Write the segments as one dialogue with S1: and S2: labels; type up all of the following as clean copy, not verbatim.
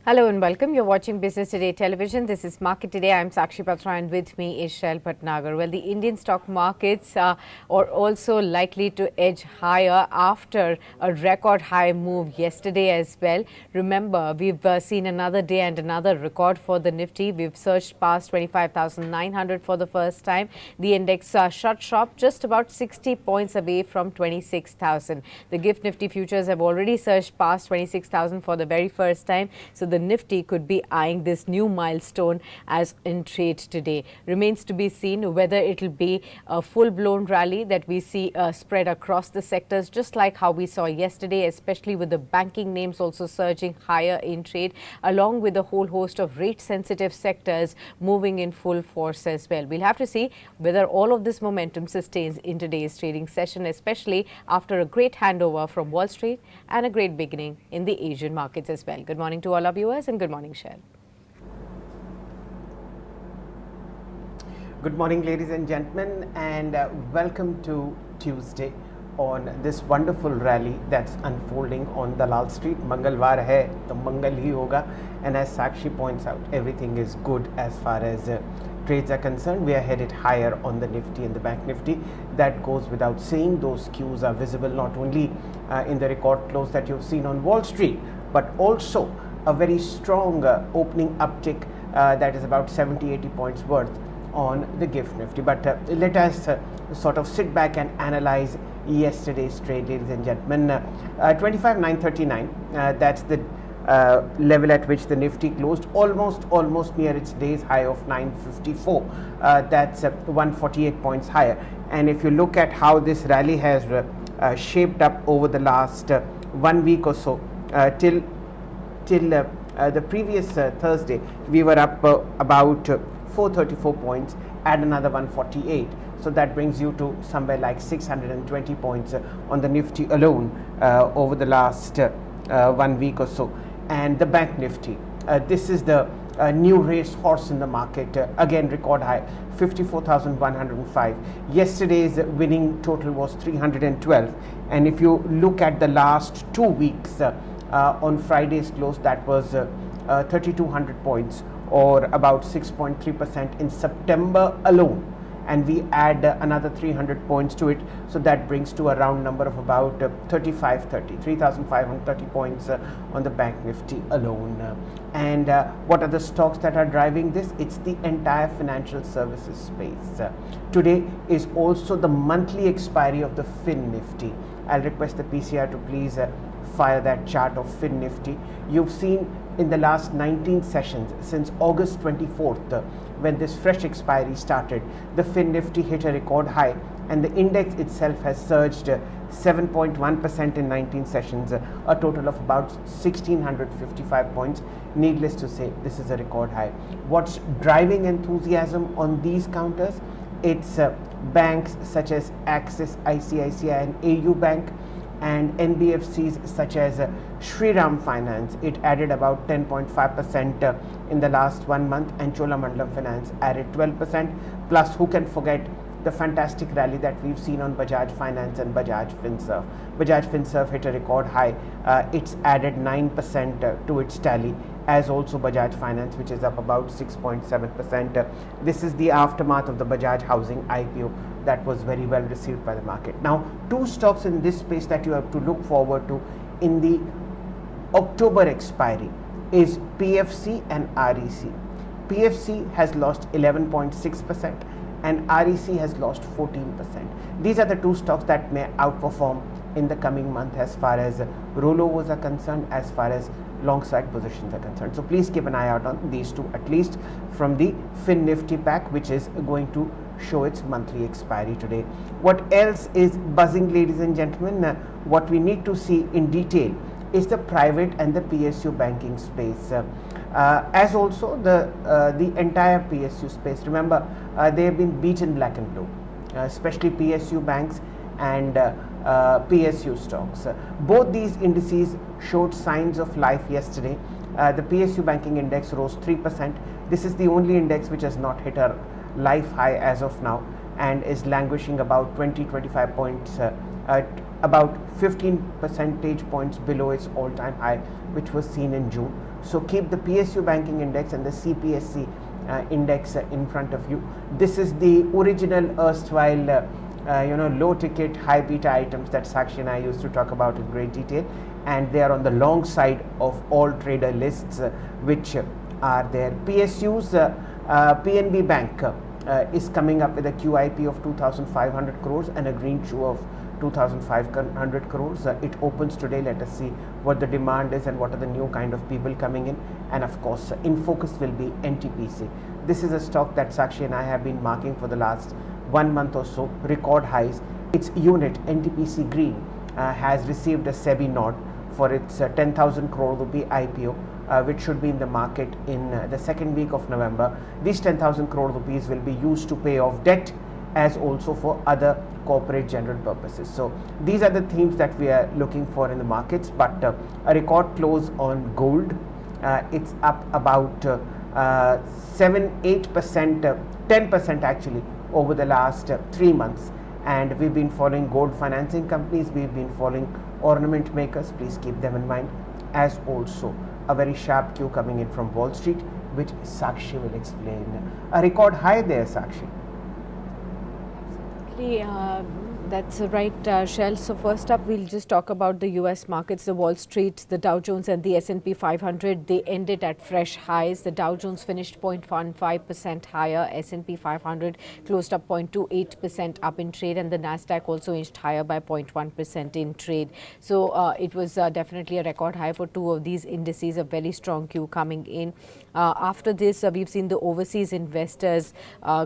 S1: Hello and welcome. You're watching Business Today Television. This is Market Today. I'm Sakshi Batra and with me is Shail Bhatnagar. Well, the Indian stock markets are also likely to edge higher after a record high move yesterday as well. Remember, we've seen another day and another record for the Nifty. We've surged past 25,900 for the first time. The index shut shop just about 60 points away from 26,000. The GIFT Nifty futures have already surged past 26,000 for the very first time. So the Nifty could be eyeing this new milestone as in trade today. Remains to be seen whether it will be a full-blown rally that we see spread across the sectors, just like how we saw yesterday, especially with the banking names also surging higher in trade, along with a whole host of rate-sensitive sectors moving in full force as well. We'll have to see whether all of this momentum sustains in today's trading session, especially after a great handover from Wall Street and a great beginning in the Asian markets as well. Good morning to all our viewers and good morning, Shail.
S2: Good morning, ladies and gentlemen, and welcome to Tuesday on this wonderful rally that's unfolding on Dalal Street. Mangalwar hai, to Mangal hi hoga, and as Sakshi points out, everything is good as far as trades are concerned. We are headed higher on the Nifty and the Bank Nifty. That goes without saying. Those cues are visible not only in the record close that you've seen on Wall Street, but also a very strong opening uptick that is about 70-80 points worth on the GIFT Nifty. But let us sort of sit back and analyze yesterday's trade, ladies and gentlemen. 25,939, that's the level at which the Nifty closed, almost near its day's high of 954. That's 148 points higher. And if you look at how this rally has shaped up over the last 1 week or so, till the previous Thursday, we were up about 434 points, add another 148. So that brings you to somewhere like 620 points on the Nifty alone over the last 1 week or so. And the Bank Nifty, this is the new race horse in the market, again record high, 54,105. Yesterday's winning total was 312. And if you look at the last 2 weeks, on Friday's close, that was 3,200 points, or about 6.3% in September alone, and we add another 300 points to it, so that brings to a round number of about 3,530 points on the Bank Nifty alone. And what are the stocks that are driving this? It's the entire financial services space. Today is also the monthly expiry of the Fin Nifty. I'll request the PCR to please fire that chart of Fin Nifty. You've seen in the last 19 sessions since August 24th, when this fresh expiry started, the Fin Nifty hit a record high, and the index itself has surged 7.1% in 19 sessions, a total of about 1,655 points. Needless to say, this is a record high. What's driving enthusiasm on these counters? It's banks such as Axis, ICICI and AU Bank, and NBFCs such as Shriram Finance. It added about 10.5% in the last 1 month, and Cholamandalam Finance added 12%. Plus, who can forget the fantastic rally that we've seen on Bajaj Finance and Bajaj Finserv. Bajaj Finserv hit a record high. It's added 9% to its tally, as also Bajaj Finance, which is up about 6.7%. This is the aftermath of the Bajaj Housing IPO that was very well received by the market. Now, two stocks in this space that you have to look forward to in the October expiry is PFC and REC. PFC has lost 11.6% and REC has lost 14%. These are the two stocks that may outperform in the coming month as far as rollovers are concerned, as far as long side positions are concerned. So please keep an eye out on these two, at least from the Fin Nifty pack, which is going to show its monthly expiry today. What else is buzzing, ladies and gentlemen? What we need to see in detail is the private and the PSU banking space, as also the entire PSU space. Remember, they have been beaten black and blue, especially PSU banks and PSU stocks. Both these indices showed signs of life yesterday. The PSU banking index rose 3%. This is the only index which has not hit a life high as of now, and is languishing about 20-25 points, about 15 percentage points below its all-time high, which was seen in June. So keep the PSU banking index and the CPSC index in front of you. This is the original erstwhile low ticket high beta items that Sakshi and I used to talk about in great detail, and they are on the long side of all trader lists which are there. PSU's PNB Bank is coming up with a QIP of 2,500 crores and a green shoe of 2,500 crores. It opens today. Let us see what the demand is and what are the new kind of people coming in. And of course, in focus will be NTPC. This is a stock that Sakshi and I have been marking for the last 1 month or so, record highs. Its unit NTPC Green has received a SEBI nod for its 10,000 crore rupee IPO, which should be in the market in the second week of November. These 10,000 crore rupees will be used to pay off debt as also for other corporate general purposes. So these are the themes that we are looking for in the markets. But a record close on gold. It's up about 7-8%, 10% actually over the last 3 months. And we've been following gold financing companies, we've been following ornament makers. Please keep them in mind, as also a very sharp cue coming in from Wall Street, which Sakshi will explain. A record high there, Sakshi.
S1: That's right, Shail. So first up, we'll just talk about the US markets, the Wall Street, the Dow Jones and the S&P 500. They ended at fresh highs. The Dow Jones finished 0.15% higher. S&P 500 closed up 0.28% up in trade, and the Nasdaq also inched higher by 0.1% in trade. So it was definitely a record high for two of these indices, a very strong queue coming in. After this, we've seen the overseas investors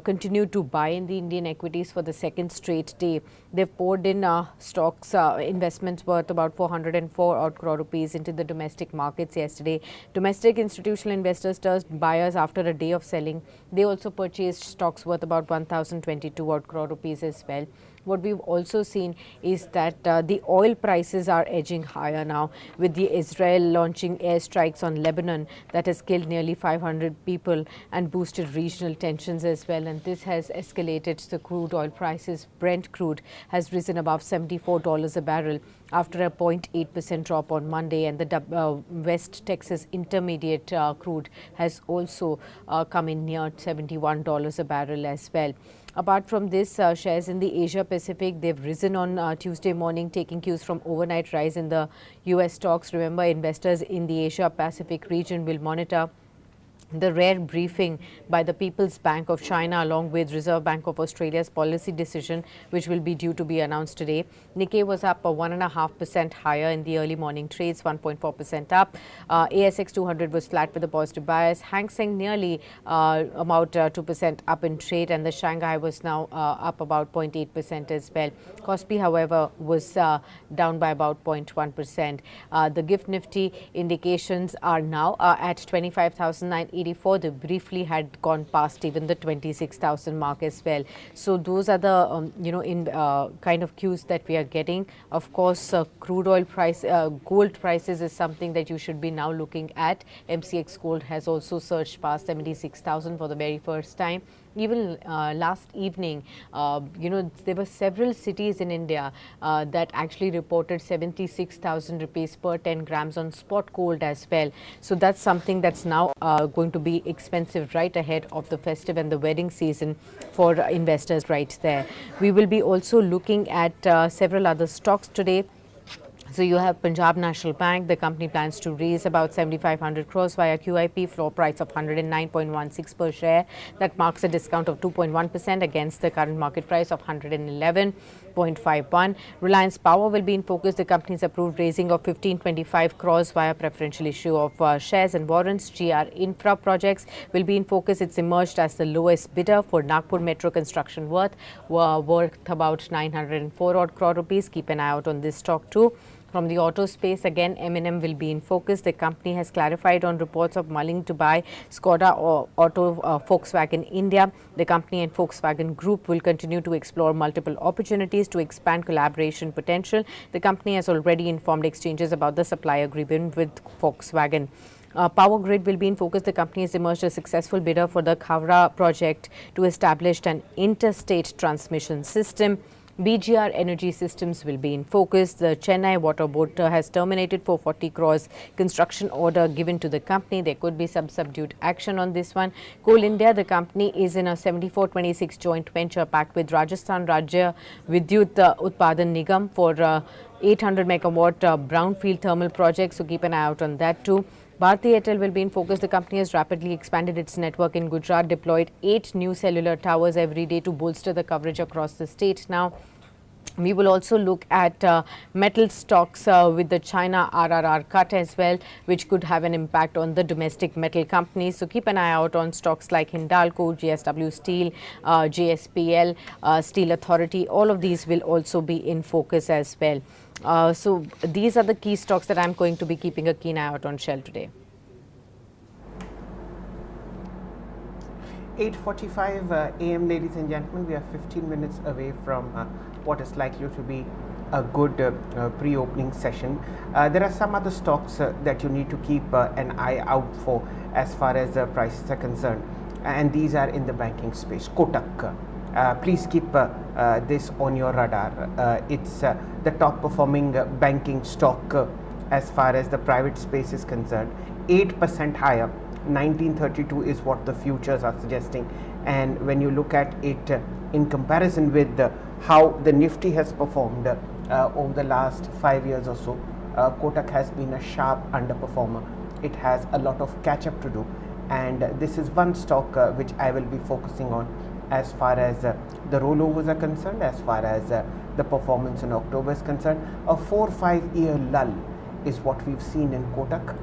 S1: continue to buy in the Indian equities for the second straight day. They've poured in stocks, investments worth about 404 odd crore rupees into the domestic markets yesterday. Domestic institutional investors turned buyers after a day of selling. They also purchased stocks worth about 1,022 odd crore rupees as well. What we've also seen is that the oil prices are edging higher now, with the Israel launching airstrikes on Lebanon that has killed nearly 500 people and boosted regional tensions as well. And this has escalated the crude oil prices. Brent crude has risen above $74 a barrel after a 0.8% drop on Monday, and the West Texas Intermediate crude has also come in near $71 a barrel as well. Apart from this, shares in the Asia Pacific, they've risen on Tuesday morning, taking cues from overnight rise in the US stocks. Remember, investors in the Asia Pacific region will monitor the rare briefing by the People's Bank of China along with Reserve Bank of Australia's policy decision, which will be due to be announced today. Nikkei was up 1.5% higher in the early morning trades, 1.4% up. ASX 200 was flat with a positive bias. Hang Seng nearly about 2% up in trade, and the Shanghai was now up about 0.8% as well. Kospi, however, was down by about 0.1%. The Gift Nifty indications are now at 25,984. They briefly had gone past even the 26,000 mark as well. So those are the kind of cues that we are getting. Of course, crude oil price, gold prices is something that you should be now looking at. MCX gold has also surged past 76,000 for the very first time. Even last evening, there were several cities in India that actually reported 76,000 rupees per 10 grams on spot gold as well. So that's something that's now going to be expensive right ahead of the festive and the wedding season for investors right there. We will be also looking at several other stocks today. So you have Punjab National Bank. The company plans to raise about 7,500 crores via QIP, floor price of 109.16 per share. That marks a discount of 2.1% against the current market price of 111.51. Reliance Power will be in focus. The company's approved raising of 1,525 crores via preferential issue of shares and warrants. GR Infra Projects will be in focus. It's emerged as the lowest bidder for Nagpur Metro construction worth about 904 odd crore rupees. Keep an eye out on this stock too. From the auto space, again, M&M will be in focus. The company has clarified on reports of mulling to buy Skoda or Auto Volkswagen India. The company and Volkswagen Group will continue to explore multiple opportunities to expand collaboration potential. The company has already informed exchanges about the supply agreement with Volkswagen. Power Grid will be in focus. The company has emerged a successful bidder for the Khavda project to establish an interstate transmission system. BGR Energy Systems will be in focus. The Chennai Water Board has terminated 440 crores construction order given to the company. There could be some subdued action on this one. Coal India, the company is in a 74-26 joint venture pact with Rajasthan Rajya Vidyut Utpadan Nigam for 800 megawatt brownfield thermal project. So keep an eye out on that too. Bharti Airtel will be in focus. The company has rapidly expanded its network in Gujarat, deployed 8 new cellular towers every day to bolster the coverage across the state now. We will also look at metal stocks with the China RRR cut as well, which could have an impact on the domestic metal companies. So keep an eye out on stocks like Hindalco, GSW Steel, JSPL, Steel Authority. All of these will also be in focus as well. So these are the key stocks that I'm going to be keeping a keen eye out on Shell today.
S2: 8:45 a.m. ladies and gentlemen, we are 15 minutes away from what is likely to be a good pre-opening session. There are some other stocks that you need to keep an eye out for as far as prices are concerned, and these are in the banking space. Kotak, please keep this on your radar. It's the top performing banking stock as far as the private space is concerned. 8% higher. 1932 is what the futures are suggesting, and when you look at it in comparison with how the Nifty has performed over the last 5 years or so, Kotak has been a sharp underperformer. It has a lot of catch up to do, and this is one stock which I will be focusing on as far as the rollovers are concerned, as far as the performance in October is concerned. A 4-5 year lull is what we've seen in Kotak.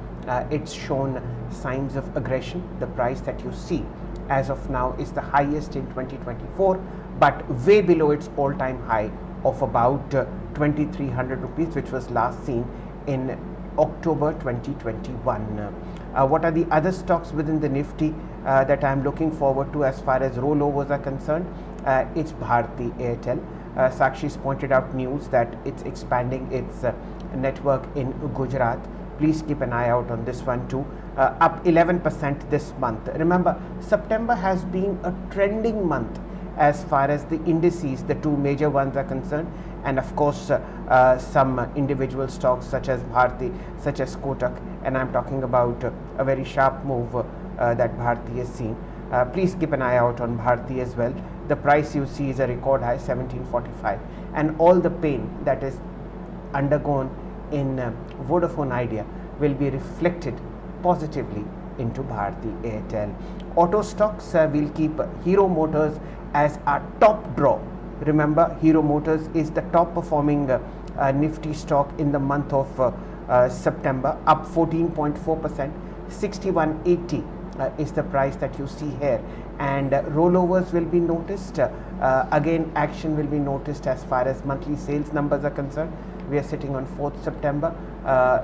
S2: It's shown signs of aggression. The price that you see as of now is the highest in 2024, but way below its all-time high of about 2300 rupees, which was last seen in October 2021. What are the other stocks within the Nifty that I'm looking forward to as far as rollovers are concerned? It's Bharti Airtel. Sakshi's pointed out news that it's expanding its network in Gujarat. Please keep an eye out on this one too. Up 11% this month. Remember, September has been a trending month as far as the indices, the two major ones are concerned, and of course some individual stocks such as Bharti, such as Kotak, and I'm talking about a very sharp move that Bharti has seen. Please keep an eye out on Bharti as well. The price you see is a record high, 1745, and all the pain that is undergone in Vodafone Idea will be reflected positively into Bharti Airtel. Auto stocks, we'll keep Hero Motors as our top draw. Remember, Hero Motors is the top performing Nifty stock in the month of September, up 14.4%, 6180 is the price that you see here, and rollovers will be noticed. Again, action will be noticed as far as monthly sales numbers are concerned. We are sitting on 4th September.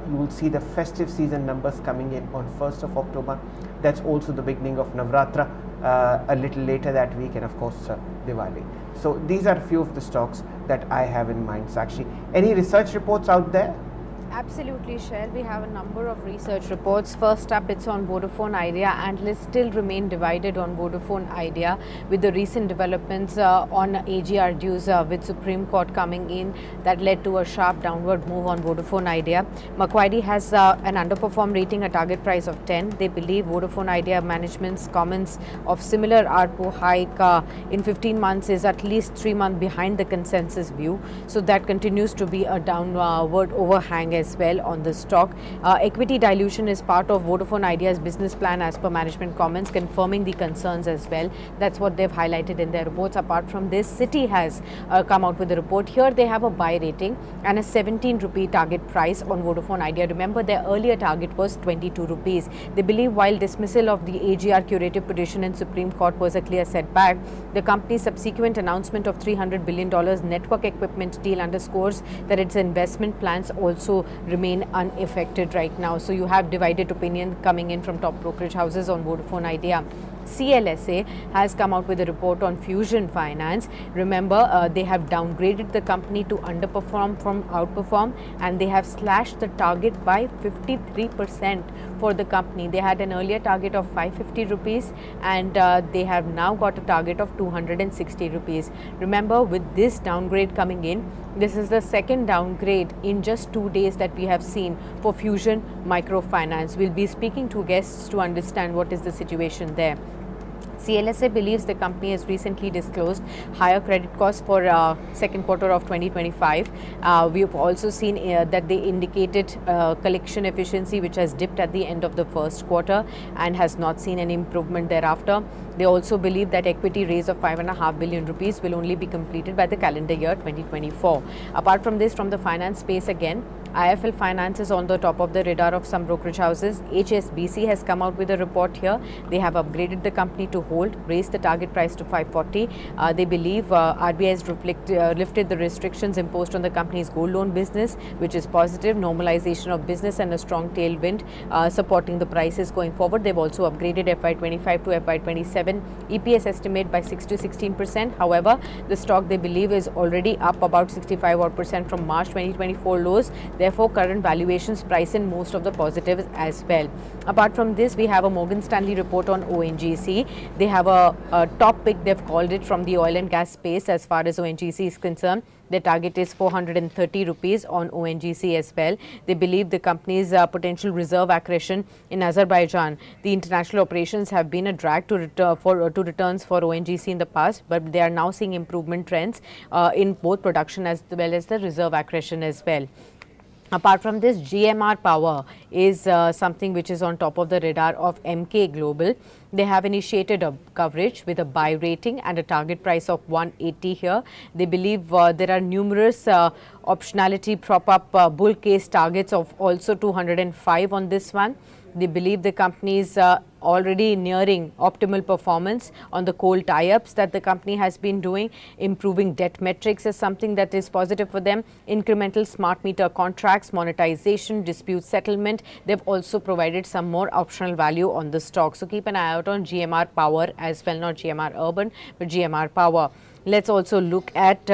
S2: You will see the festive season numbers coming in on 1st of October. That's also the beginning of Navratra a little later that week, and of course Diwali. So these are a few of the stocks that I have in mind. Sakshi, any research reports out there?
S1: Absolutely, Shail. We have a number of research reports. First up, it's on Vodafone Idea. Analysts still remain divided on Vodafone Idea with the recent developments on AGR dues with Supreme Court coming in that led to a sharp downward move on Vodafone Idea. Macquarie has an underperform rating, a target price of 10. They believe Vodafone Idea management's comments of similar ARPU hike in 15 months is at least 3 months behind the consensus view. So that continues to be a downward overhang as well on the stock. Equity dilution is part of Vodafone Idea's business plan as per management comments, confirming the concerns as well. That's what they've highlighted in their reports. Apart from this, Citi has come out with a report. Here they have a buy rating and a 17 rupee target price on Vodafone Idea. Remember, their earlier target was 22 rupees. They believe while dismissal of the AGR curative petition in Supreme Court was a clear setback, the company's subsequent announcement of $300 billion network equipment deal underscores that its investment plans also remain unaffected right now. So you have divided opinion coming in from top brokerage houses on Vodafone Idea. CLSA has come out with a report on Fusion Finance. Remember, they have downgraded the company to underperform from outperform, and they have slashed the target by 53% for the company. They had an earlier target of 550 rupees, and they have now got a target of 260 rupees. Remember, with this downgrade coming in, this is the second downgrade in just 2 days that we have seen for Fusion Microfinance. We'll be speaking to guests to understand what is the situation there. CLSA believes the company has recently disclosed higher credit costs for second quarter of 2025. We have also seen that they indicated collection efficiency, which has dipped at the end of the first quarter and has not seen any improvement thereafter. They also believe that equity raise of 5.5 billion rupees will only be completed by the calendar year 2024. Apart from this, from the finance space again, IIFL Finance is on the top of the radar of some brokerage houses. HSBC has come out with a report here. They have upgraded the company to hold, raised the target price to 540. They believe RBI has lifted the restrictions imposed on the company's gold loan business, which is positive. Normalization of business and a strong tailwind supporting the prices going forward. They've also upgraded FY25 to FY27 EPS estimate by 6 to 16%. However, the stock, they believe, is already up about 65% from March 2024 lows. Therefore, current valuations price in most of the positives as well. Apart from this, we have a Morgan Stanley report on ONGC. They have a top pick, they've called it, from the oil and gas space as far as ONGC is concerned. Their target is 430 rupees on ONGC as well. They believe the company's potential reserve accretion in Azerbaijan. The international operations have been a drag to returns for ONGC in the past, but they are now seeing improvement trends in both production as well as the reserve accretion as well. Apart from this, GMR Power is something which is on top of the radar of MK Global. They have initiated a coverage with a buy rating and a target price of 180 here. They believe there are numerous optionality prop-up bull case targets of also 205 on this one. They believe the company is already nearing optimal performance on the coal tie-ups that the company has been doing. Improving debt metrics is something that is positive for them. Incremental smart meter contracts, monetization, dispute settlement. They've also provided some more optional value on the stock. So keep an eye out on GMR Power as well, not GMR Urban, but GMR Power. Let's also look at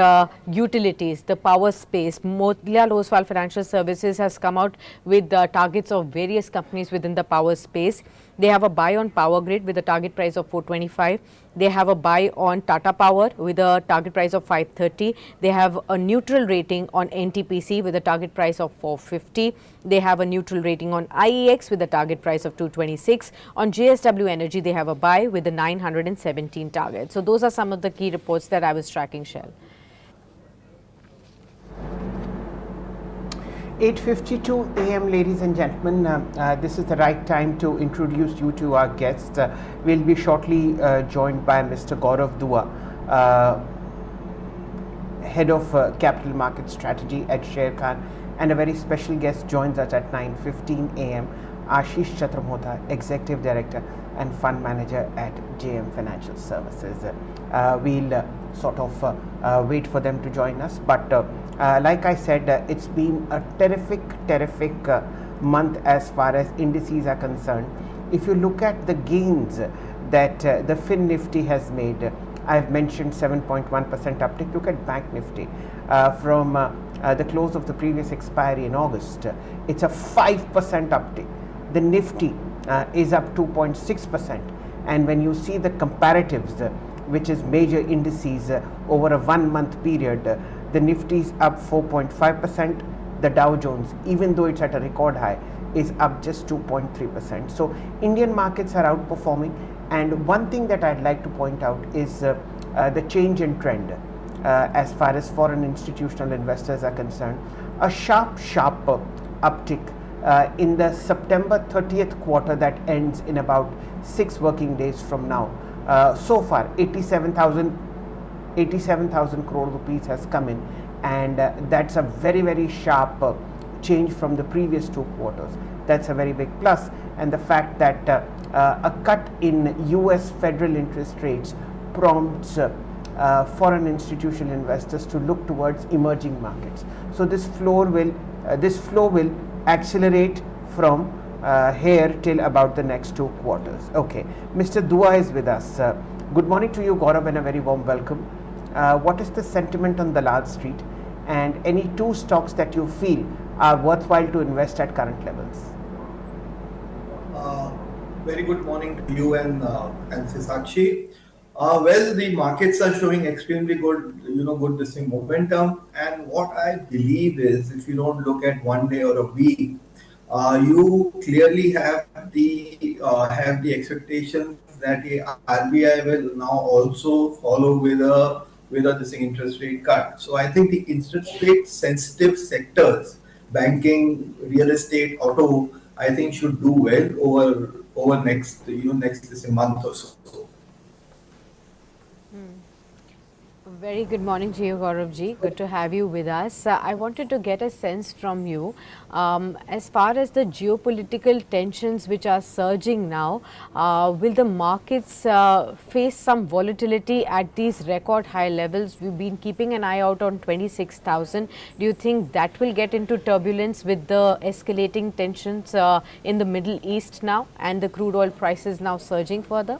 S1: utilities, the power space. Motilal Oswal Financial Services has come out with targets of various companies within the power space. They have a buy on Power Grid with a target price of 425. They have a buy on Tata Power with a target price of 530. They have a neutral rating on NTPC with a target price of 450. They have a neutral rating on IEX with a target price of 226. On JSW Energy, they have a buy with a 917 target. So those are some of the key reports that I was tracking, Shail.
S2: 8:52 a.m. ladies and gentlemen, this is the right time to introduce you to our guests. We'll be shortly joined by Mr. Gaurav Dua, Head of Capital Market Strategy at Sharekhan, and a very special guest joins us at 9:15 a.m. Ashish Chatramotha, Executive Director and Fund Manager at JM Financial Services. We'll sort of wait for them to join us, but like I said, it's been a terrific month as far as indices are concerned. If you look at the gains that the Fin Nifty has made, I've mentioned 7.1% uptick. Look at Bank Nifty from the close of the previous expiry in August. It's a 5% uptick. The Nifty is up 2.6%, and when you see the comparatives, which is major indices over a 1 month period, the Nifty is up 4.5%. The Dow Jones, even though it's at a record high, is up just 2.3%. So Indian markets are outperforming, and one thing that I'd like to point out is the change in trend as far as foreign institutional investors are concerned. A sharp uptick in the September 30th quarter that ends in about 6 working days from now. So far 87,000 crore rupees has come in, and that's a very sharp change from the previous 2 quarters. That's a very big plus. And the fact that a cut in US federal interest rates prompts foreign institutional investors to look towards emerging markets. So this flow will accelerate from here till about the next 2 quarters. Okay, Mr. Dua is with us. Good morning to you, Gaurav, and a very warm welcome. What is the sentiment on Dalal Street, and any two stocks that you feel are worthwhile to invest at current levels?
S3: Uh, Very good morning to you and Sakshi. Well, the markets are showing extremely good, good this thing momentum. And what I believe is, if you don't look at one day or a week, you clearly have the expectations that the RBI will now also follow with a this thing interest rate cut. So I think the interest rate sensitive sectors, banking, real estate, auto, I think should do well over next this month or so.
S1: Very good morning to you, Gaurav ji. Good to have you with us. I wanted to get a sense from you as far as the geopolitical tensions which are surging now. Will the markets face some volatility at these record high levels? We've been keeping an eye out on 26,000. Do you think that will get into turbulence with the escalating tensions in the Middle East now and the crude oil prices now surging further?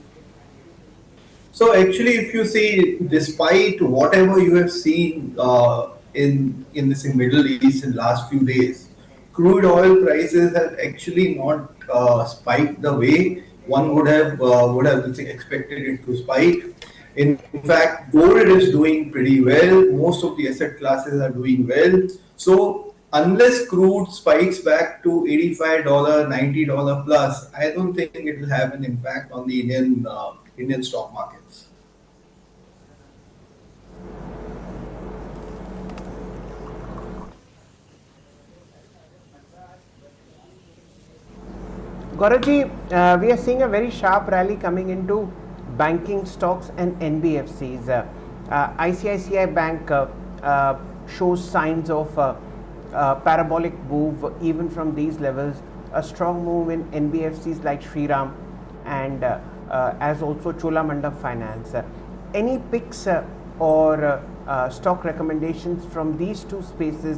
S3: So actually, if you see, despite whatever you have seen in this in Middle East in last few days, crude oil prices have actually not spiked the way one would have let's say, expected it to spike. In fact, gold is doing pretty well. Most of the asset classes are doing well. So unless crude spikes back to $85, $90 plus, I don't think it will have an impact on the Indian stock markets.
S2: Gaurav, we are seeing a very sharp rally coming into banking stocks and NBFCs. ICICI Bank shows signs of parabolic move even from these levels. A strong move in NBFCs like Shriram and as also Cholamandalam Finance. Any picks or stock recommendations from these two spaces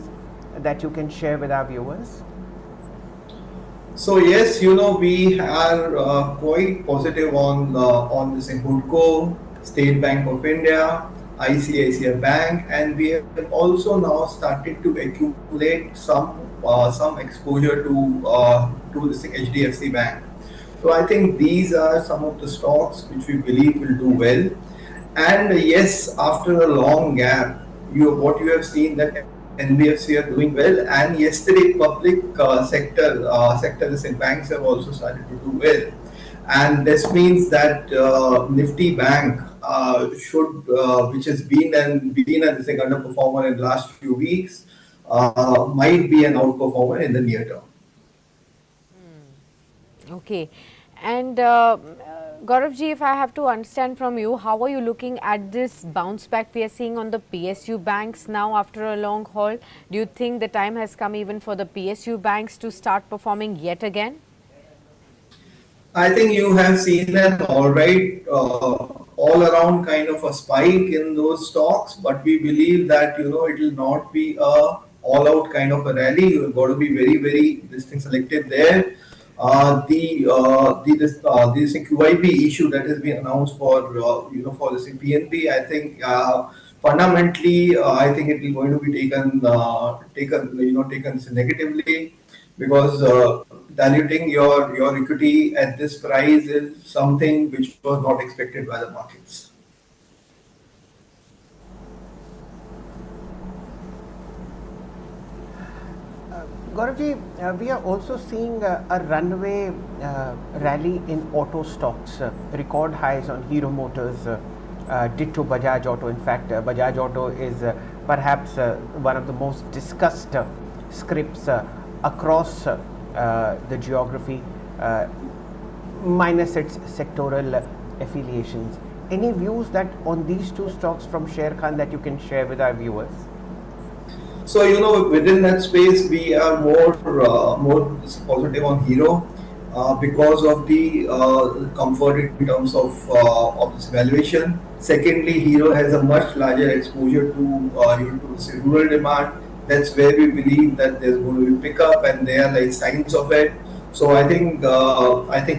S2: that you can share with our viewers?
S3: So yes, we are quite positive on this in Hudco, State Bank of India, ICICI Bank, and we have also now started to accumulate some exposure to this HDFC Bank. So I think these are some of the stocks which we believe will do well. And yes, after a long gap, what you have seen that NBFC are doing well, and yesterday public sectors in banks have also started to do well, and this means that Nifty Bank which has been a this underperformer in the last few weeks, might be an outperformer in the near term.
S1: Okay. And Gaurav ji, if I have to understand from you, how are you looking at this bounce back we are seeing on the PSU banks now after a long haul? Do you think the time has come even for the PSU banks to start performing yet again?
S3: I think you have seen an all around kind of a spike in those stocks, but we believe that it will not be a all out kind of a rally. You've got to be very selective there. This QIP issue that has been announced for this PNP, I think fundamentally I think it is going to be taken negatively, because diluting your equity at this price is something which was not expected by the markets.
S2: Gaurav, we are also seeing a runaway rally in auto stocks, record highs on Hero Motors, ditto Bajaj Auto. In fact, Bajaj Auto is perhaps one of the most discussed scripts across the geography, minus its sectoral affiliations. Any views that on these two stocks from Sher Khan that you can share with our viewers?
S3: So within that space, we are more positive on Hero because of the comfort in terms of this valuation. Secondly, Hero has a much larger exposure to this rural demand. That's where we believe that there's going to be pickup, and there are like signs of it. So I think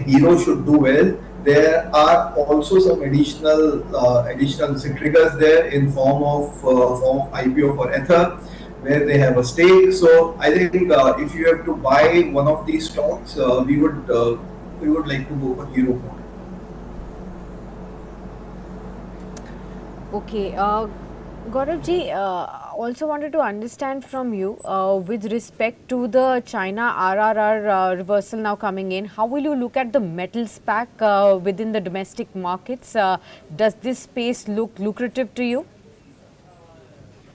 S3: Hero should do well. There are also some additional triggers there in form of IPO for Ether, where they have a stake. So I think if you have to buy one of these stocks, we would like to go for Hero mode.
S1: Okay. Gaurav ji, also wanted to understand from you with respect to the China RRR reversal now coming in, how will you look at the metals pack within the domestic markets? Does this space look lucrative to you?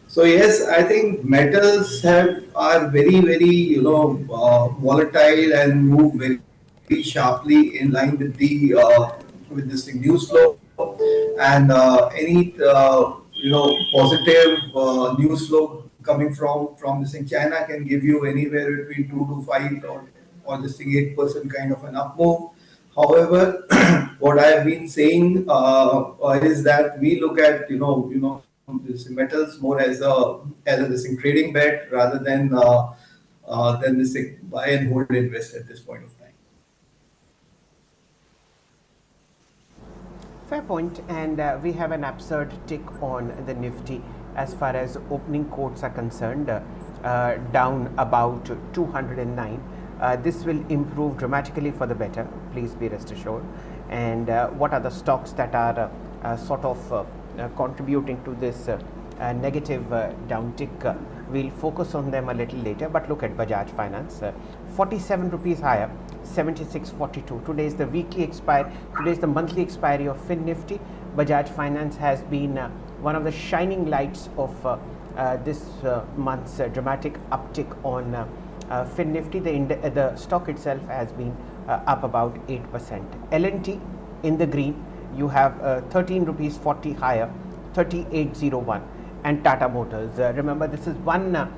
S3: So yes, I think metals are very volatile and move very sharply in line with this news flow, and positive news flow coming from this in China can give you anywhere between 2 to 5 or this thing 8% kind of an up move. However, what I have been saying is that we look at this metals more as a this thing trading bet rather than this thing buy and hold invest at this point of time.
S2: Fair point, and we have an absurd tick on the Nifty as far as opening quotes are concerned, down about 209. This will improve dramatically for the better, please be rest assured. And what are the stocks that are contributing to this negative downtick? We'll focus on them a little later, but look at Bajaj Finance, 47 rupees higher, 76.42. Today is the today is the monthly expiry of Fin Nifty. Bajaj Finance has been one of the shining lights of this month's dramatic uptick on Fin Nifty. The stock itself has been up about 8%. L&T in the green, you have 13 rupees 40 higher, 38.01. And Tata Motors, remember this is one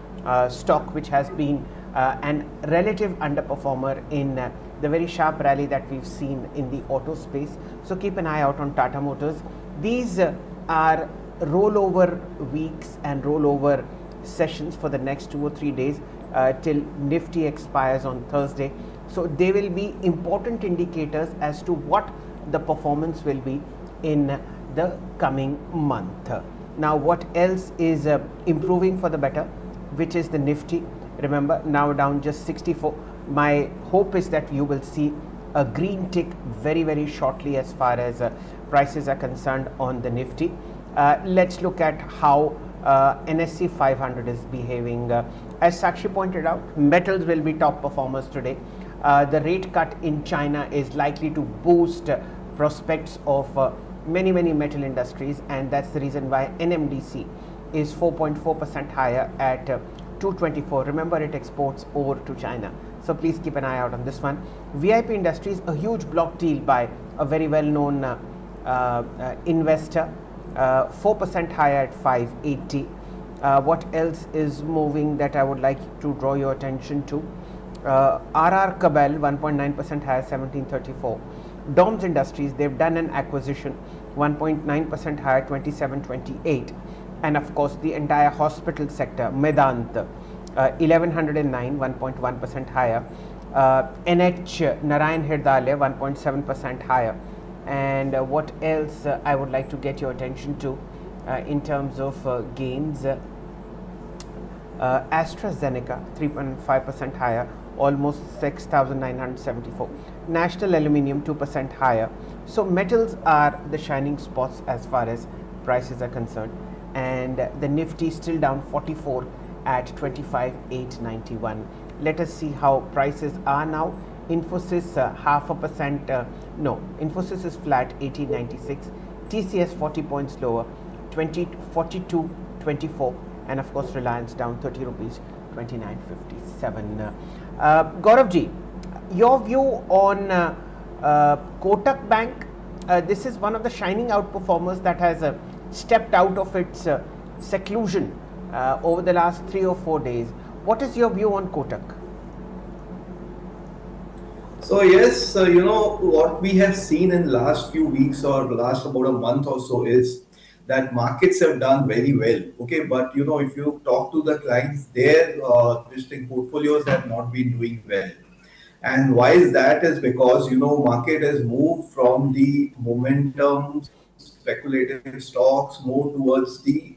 S2: stock which has been an relative underperformer in the very sharp rally that we've seen in the auto space. So keep an eye out on Tata Motors. These are rollover weeks and rollover sessions for the next 2 or 3 days till Nifty expires on Thursday. So they will be important indicators as to what the performance will be in the coming month. Now what else is improving for the better, which is the Nifty. Remember, now down just 64. My hope is that you will see a green tick very shortly as far as prices are concerned on the Nifty. Let's look at how NSE 500 is behaving. As Sakshi pointed out, metals will be top performers today. The rate cut in China is likely to boost prospects of many metal industries, and that's the reason why NMDC is 4.4% higher at 224. Remember, it exports over to China, so please keep an eye out on this one. VIP Industries, a huge block deal by a very well known investor, 4% higher at 580. What else is moving that I would like to draw your attention to? RR Kabel 1.9% higher, 1734. DOMS Industries, they've done an acquisition, 1.9% higher, 2728. And of course the entire hospital sector, Medant, 1109, 1.1% higher. NH Narayan Hirdale, 1.7% higher. And what else I would like to get your attention to in terms of gains? AstraZeneca, 3.5% higher, almost 6,974. National Aluminium, 2% higher. So metals are the shining spots as far as prices are concerned, and the Nifty still down 44 at 25,891. Let us see how prices are now. Infosys half a percent, no, Infosys is flat, 1896. TCS 40 points lower, 42.24. And of course Reliance down 30 rupees, 29.57. Gaurav ji, your view on Kotak Bank. This is one of the shining outperformers that has stepped out of its seclusion over the last 3 or 4 days. What is your view on Kotak?
S3: So yes, what we have seen in last few weeks or last about a month or so is that markets have done very well. Okay, but if you talk to the clients, their listing portfolios have not been doing well. And why is that? Is because market has moved from the momentum speculative stocks more towards the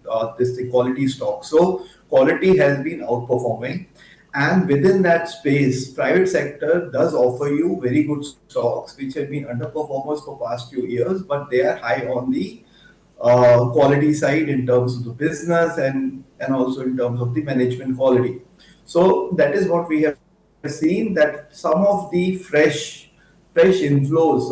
S3: quality stocks. So quality has been outperforming, and within that space, private sector does offer you very good stocks which have been underperformers for past few years, but they are high on the quality side in terms of the business and also in terms of the management quality. So that is what we have seen, that some of the fresh inflows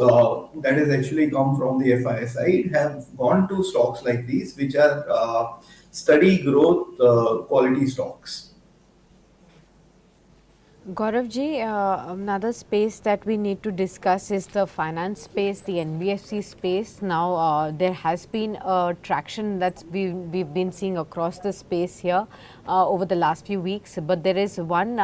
S3: that has actually come from the FI side have gone to stocks like these, which are steady growth quality stocks.
S1: Gaurav ji, another space that we need to discuss is the finance space, the NBFC space. Now, there has been a traction that we've been seeing across the space here over the last few weeks, but there is one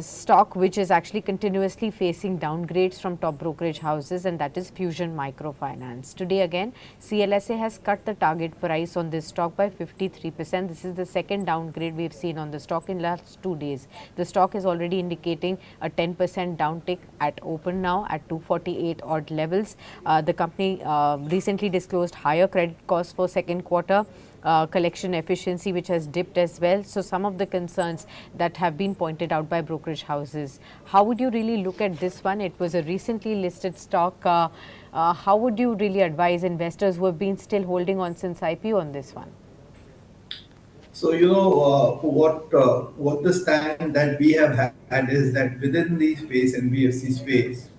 S1: stock which is actually continuously facing downgrades from top brokerage houses, and that is Fusion Microfinance. Today again, CLSA has cut the target price on this stock by 53%. This is the second downgrade we've seen on the stock in last 2 days. The stock is already indicating a 10% downtick at open now at 248 odd levels. The company recently disclosed higher credit costs for second quarter. Collection efficiency which has dipped as well. So some of the concerns that have been pointed out by brokerage houses. How would you really look at this one? It was a recently listed stock. How would you really advise investors who have been still holding on since IPO on this one?
S3: So what the stand that we have had is that within the space, NBFC space,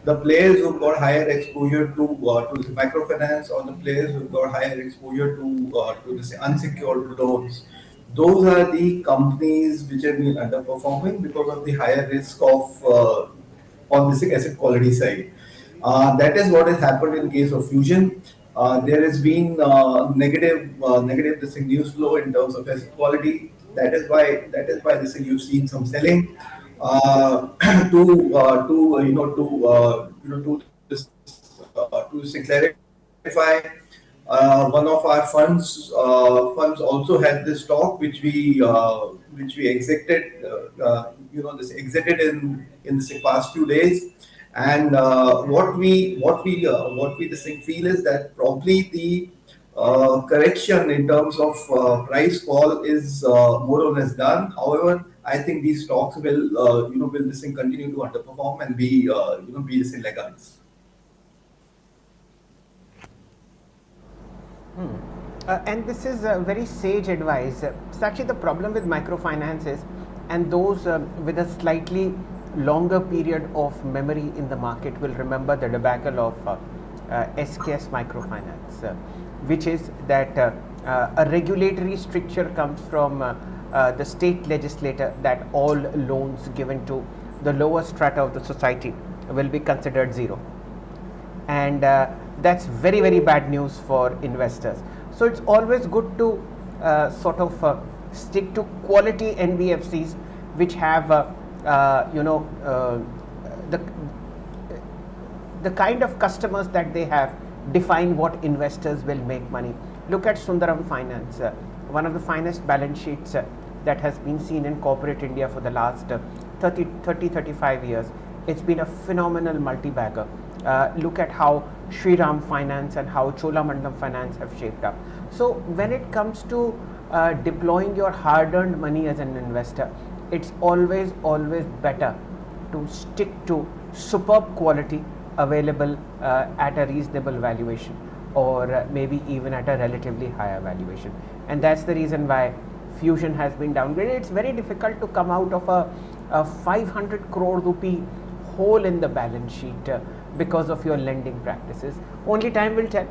S3: the players who've got higher exposure to the microfinance, or the players who've got higher exposure to this unsecured loans, those are the companies which have been underperforming because of the higher risk of on the asset quality side. That is what has happened in case of Fusion. There has been negative this news flow in terms of asset quality. That is why this you've seen some selling to clarify. One of our funds also had this stock which we exited. This exited in the past few days. And what we this thing feel is that probably the correction in terms of price fall is more or less done. However, I think these stocks will this thing continue to underperform and be this in laggards.
S2: And this is very sage advice. Sakshi, the problem with microfinance is, and those with a slightly longer period of memory in the market will remember the debacle of SKS Microfinance, which is that a regulatory stricture comes from the state legislator that all loans given to the lower strata of the society will be considered zero. And that's very, very bad news for investors. So it's always good to stick to quality NBFCs which have the kind of customers that they have define what investors will make money. Look at Sundaram Finance, one of the finest balance sheets that has been seen in corporate India for the last 35 years. It's been a phenomenal multi-bagger. Look at how Shriram Finance and how Cholamandalam Finance have shaped up. So when it comes to deploying your hard-earned money as an investor, it's always better to stick to superb quality available at a reasonable valuation, or maybe even at a relatively higher valuation. And that's the reason why Fusion has been downgraded. It's very difficult to come out of a 500 crore rupee hole in the balance sheet because of your lending practices. Only time will tell.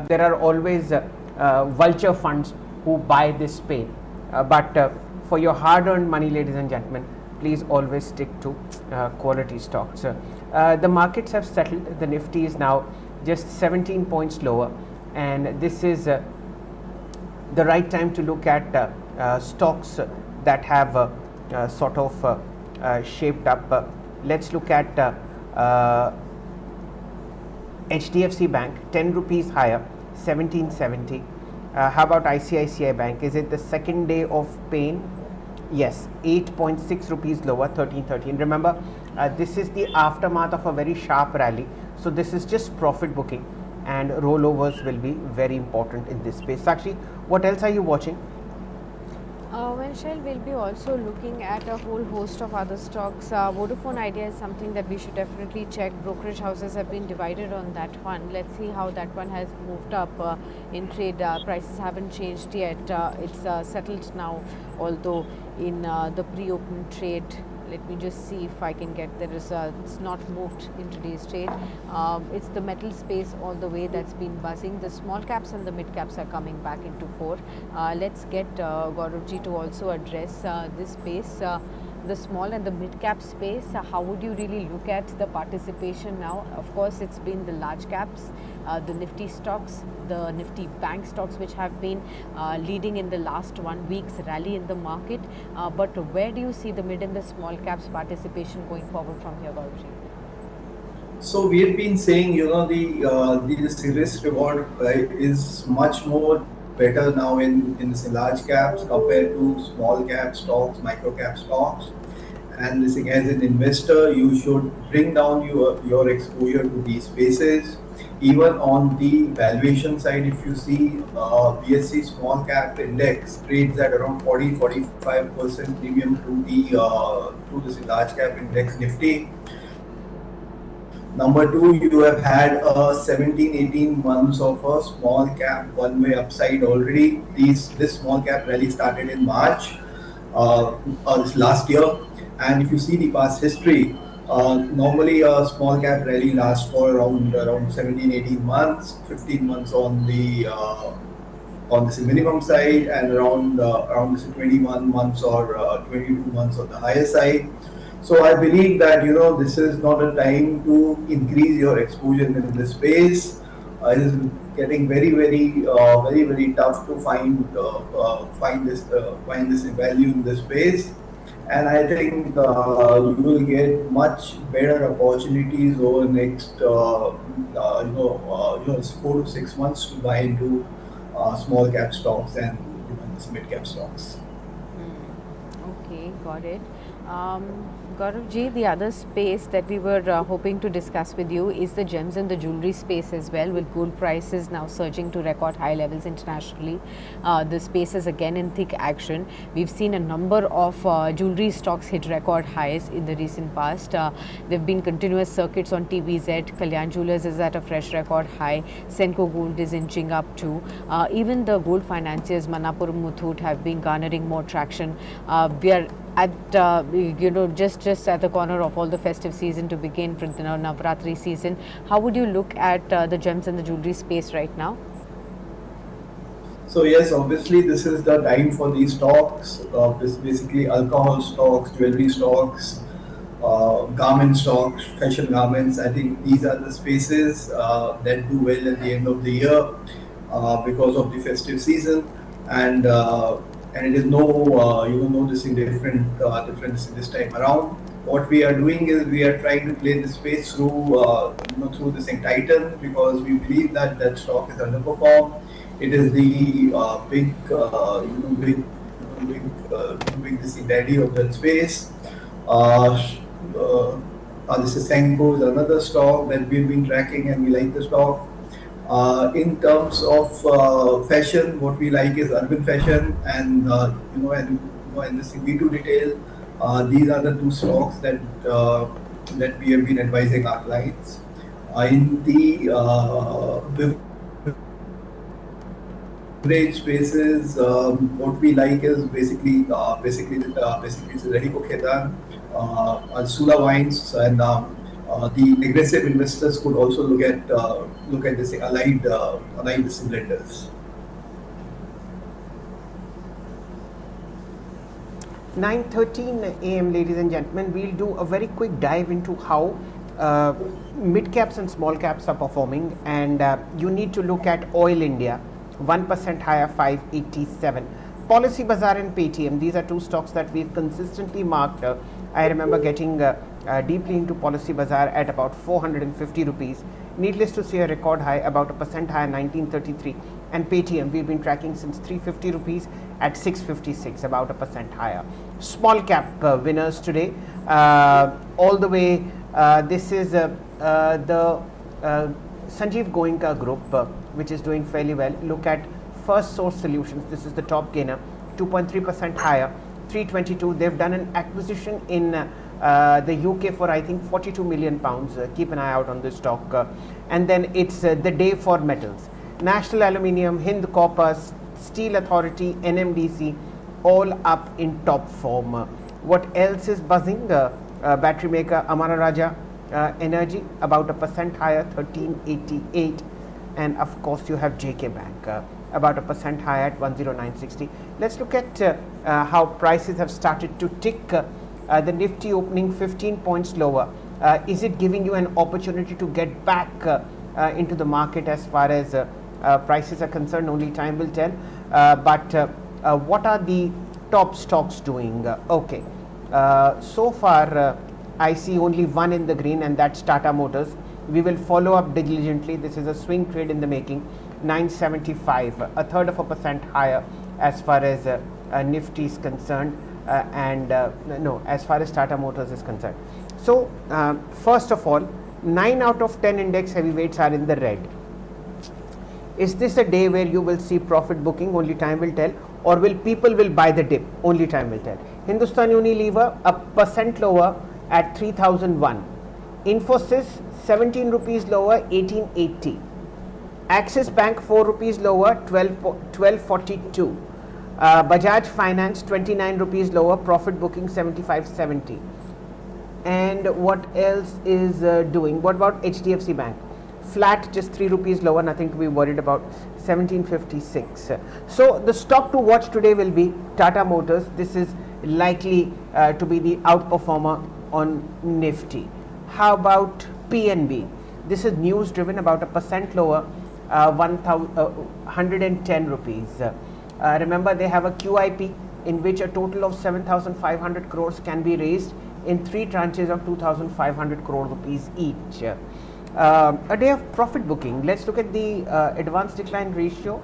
S2: There are always vulture funds who buy this pain. But for your hard-earned money, ladies and gentlemen, please always stick to quality stocks. The markets have settled. The Nifty is now just 17 points lower, and this is the right time to look at stocks that have shaped up. Let's look at HDFC Bank, 10 rupees higher, 1770. How about ICICI Bank? Is it the second day of pain? Yes, 8.6 rupees lower, 1313. Remember, This is the aftermath of a very sharp rally. So this is just profit booking, and rollovers will be very important in this space. Sakshi, what else are you watching?
S1: Well, Shail, we'll be also looking at a whole host of other stocks. Vodafone Idea is something that we should definitely check. Brokerage houses have been divided on that one. Let's see how that one has moved up in trade. Prices haven't changed yet. It's settled now, although in the pre-open trade, let me just see if I can get the results. It's not moved in today's trade. It's the metal space all the way that's been buzzing. The small caps and the mid caps are coming back into fore. Let's get Gaurav ji to also address this space. The small and the mid cap space, how would you really look at the participation now? Of course, it's been the large caps, the Nifty stocks, the Nifty bank stocks, which have been leading in the last 1 week's rally in the market. But where do you see the mid and the small caps participation going forward from here, Gaurav ji?
S3: So we have been saying, the risk reward is much more better now in large caps compared to small cap stocks, micro cap stocks. And this thing, as an investor, you should bring down your exposure to these spaces. Even on the valuation side, if you see BSE small cap index trades at around 40-45% premium to this large cap index Nifty. Number two, you have had 17-18 months of a small cap one-way upside already. This small cap rally started in March this last year, and if you see the past history, normally a small cap rally lasts for around 17-18 months, 15 months on this minimum side, and around 21 months or 22 months on the higher side. So I believe that this is not a time to increase your exposure in this space. It is getting very tough to find this value in this space, and I think you will get much better opportunities over the next 4 to 6 months to buy into small cap stocks and mid cap stocks.
S1: Okay, got it. Gaurav ji, the other space that we were hoping to discuss with you is the gems and the jewelry space as well, with gold prices now surging to record high levels internationally. The space is again in thick action. We've seen a number of jewelry stocks hit record highs in the recent past. There have been continuous circuits on TVZ. Kalyan Jewellers is at a fresh record high. Senco Gold is inching up too. Even the gold financiers, Manappuram Muthoot, have been garnering more traction. We are at just at the corner of all the festive season to begin for the Navratri season. How would you look at the gems and the jewelry space right now?
S3: So yes, obviously this is the time for these stocks. Basically alcohol stocks, jewelry stocks, garment stocks, fashion garments. I think these are the spaces that do well at the end of the year because of the festive season, and it is noticing difference this time around. What we are doing is we are trying to play the space through this thing Titan, because we believe that stock is underperformed. It is the big this daddy of that space. This is Senco is another stock that we've been tracking, and we like the stock. In terms of fashion, what we like is urban fashion and this B2 retail. These are the two stocks that we have been advising our clients. In the beverage spaces, what we like is basically it's ready for Khaitan, Sula wines, and the aggressive investors could also look at this aligned blenders.
S2: 9:13 a.m. ladies and gentlemen, we'll do a very quick dive into how mid caps and small caps are performing, and you need to look at Oil India, 1% higher, 587. Policy Bazaar and Paytm, these are two stocks that we've consistently marked. I remember getting deeply into Policy Bazaar at about 450 rupees. Needless to say, a record high, about a percent higher, 1933. And Paytm, we've been tracking since 350 rupees at 656, about a percent higher. Small cap winners today. all the way. This is the Sanjeev Goenka group, which is doing fairly well. Look at First Source Solutions. This is the top gainer, 2.3% higher, 322. They've done an acquisition in the UK for I think 42 million pounds. Keep an eye out on this stock. And then it's the day for metals. National Aluminium, Hind Copper, Steel Authority, NMDC, all up in top form. What else is buzzing? Battery maker Amara Raja Energy, about a percent higher, 1388. And of course you have JK Bank, about a percent higher at 10960. Let's look at how prices have started to tick. The Nifty opening 15 points lower. Is it giving you an opportunity to get back into the market as far as prices are concerned? Only time will tell. But what are the top stocks doing? Okay, so far I see only one in the green, and that's Tata Motors. We will follow up diligently. This is a swing trade in the making, 975, a third of a percent higher as far as Nifty is concerned, no, as far as Tata Motors is concerned. So first of all, 9 out of 10 index heavyweights are in the red. Is this a day where you will see profit booking? Only time will tell. Or will people will buy the dip? Only time will tell. Hindustan Unilever a percent lower at 3001. Infosys 17 rupees lower, 1880. Axis Bank 4 rupees lower, 1242. Bajaj Finance 29 rupees lower, profit booking 7570. And what else is doing? What about HDFC Bank? Flat, just 3 rupees lower, nothing to be worried about, 1756. So the stock to watch today will be Tata Motors. This is likely to be the outperformer on Nifty. How about PNB? This is news driven, about a percent lower, 110 rupees. Remember, they have a QIP in which a total of 7,500 crores can be raised in 3 tranches of 2,500 crore rupees each. A day of profit booking. Let's look at the advanced decline ratio.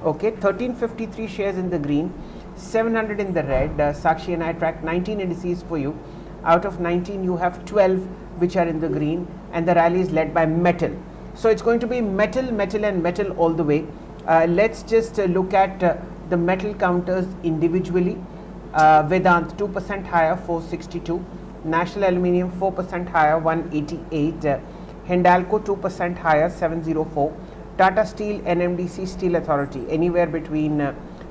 S2: Okay, 1353 shares in the green, 700 in the red. Sakshi and I tracked 19 indices for you. Out of 19, you have 12 which are in the green, and the rally is led by metal. So it's going to be metal, metal, and metal all the way. Let's just look at the metal counters individually. Vedant 2% higher, 462. National Aluminium 4% higher, 188. Hindalco 2% higher, 704. Tata Steel, NMDC, Steel Authority anywhere between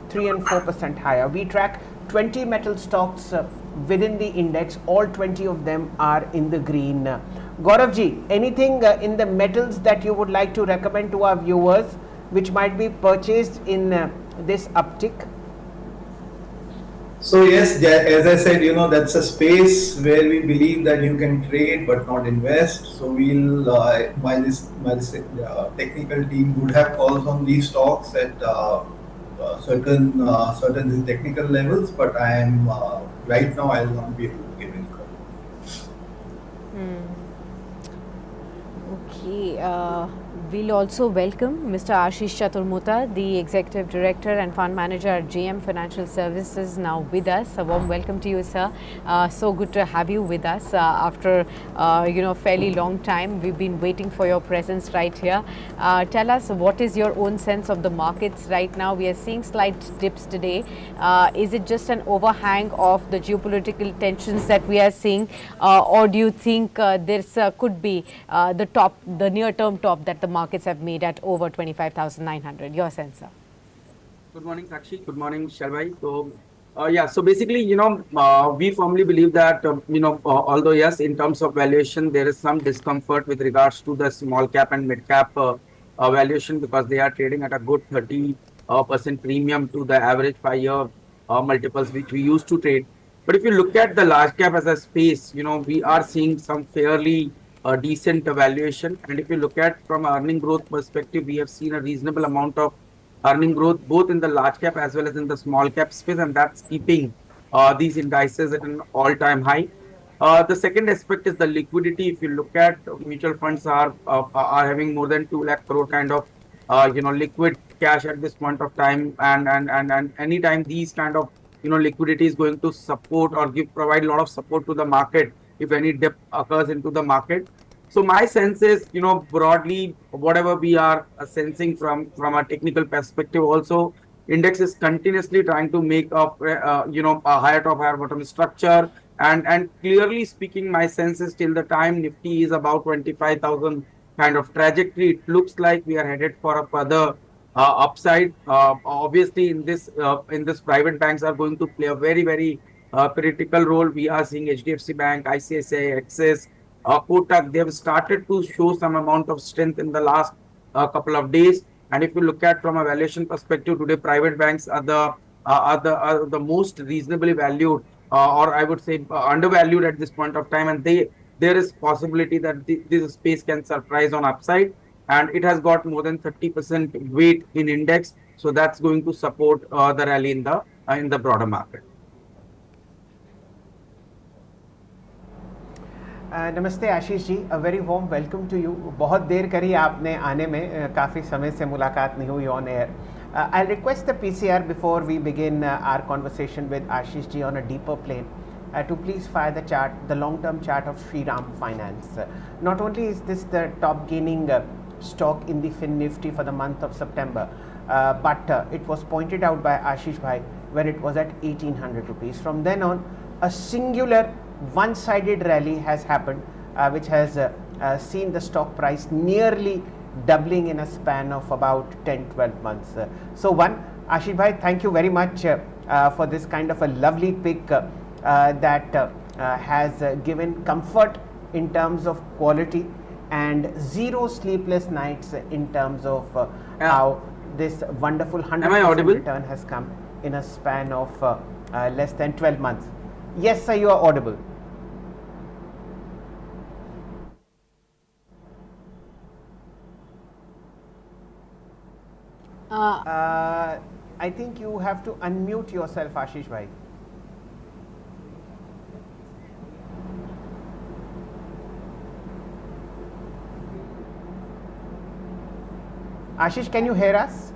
S2: 3 and 4% higher. We track 20 metal stocks within the index. All 20 of them are in the green. Gaurav ji, anything in the metals that you would like to recommend to our viewers which might be purchased in this uptick?
S3: So yes, as I said, that's a space where we believe that you can trade but not invest. So we'll, by this technical team would have calls on these stocks at certain technical levels, but I am right now I will not be able to give any call.
S1: Okay, we'll also welcome Mr. Ashish Chaturmutta, the Executive Director and Fund Manager at JM Financial Services, now with us. A warm welcome to you, sir. So good to have you with us after fairly long time. We've been waiting for your presence right here. Tell us, what is your own sense of the markets right now? We are seeing slight dips today. Is it just an overhang of the geopolitical tensions that we are seeing, or do you think there's could be the near-term top that the markets have made at over 25,900? Your sense, sir.
S4: Good morning, Sakshi. Good morning, Shail bhai. So, so basically, we firmly believe that, although yes, in terms of valuation, there is some discomfort with regards to the small cap and mid cap valuation, because they are trading at a good 30% premium to the average 5-year multiples which we used to trade. But if you look at the large cap as a space, we are seeing some fairly decent valuation. And if you look at from earning growth perspective, we have seen a reasonable amount of earning growth both in the large cap as well as in the small cap space, and that's keeping these indices at an all-time high. The second aspect is the liquidity. If you look at mutual funds are having more than 2 lakh crore kind of liquid cash at this point of time, and anytime these kind of liquidity is going to support or provide a lot of support to the market if any dip occurs into the market. So my sense is, broadly, whatever we are sensing from a technical perspective, also index is continuously trying to make up, a higher top, higher bottom structure. And clearly speaking, my sense is till the time Nifty is about 25,000 kind of trajectory, it looks like we are headed for a further upside. Obviously, in this, private banks are going to play a very critical role. We are seeing HDFC Bank, ICICI, Axis, Kotak. They have started to show some amount of strength in the last couple of days. And if you look at from a valuation perspective, today private banks are the most reasonably valued, or I would say undervalued at this point of time. And there is possibility that this space can surprise on upside, and it has got more than 30% weight in index, so that's going to support the rally in the broader market.
S2: नमस्ते Ashish ji, a very warm welcome to you. बहुत देर करी आपने आने में, काफ़ी समय से मुलाकात नहीं हुई on air. I'll request the PCR before we begin our conversation with Ashish ji on a deeper plane to please fire the chart, the long-term chart of Shriram Finance. Not only is this the top gaining stock in the Fin Nifty for the month of September, but it was pointed out by Ashish bhai when it was at 1800 rupees. From then on, a singular one-sided rally has happened, which has seen the stock price nearly doubling in a span of about 10-12 months. So one, Ashish bhai, thank you very much for this kind of a lovely pick that has given comfort in terms of quality and zero sleepless nights in terms of how this wonderful 100% return has come in a span of less than 12 months. Yes sir, you are audible. I think you have to unmute yourself, Ashish bhai. Ashish, can you hear us?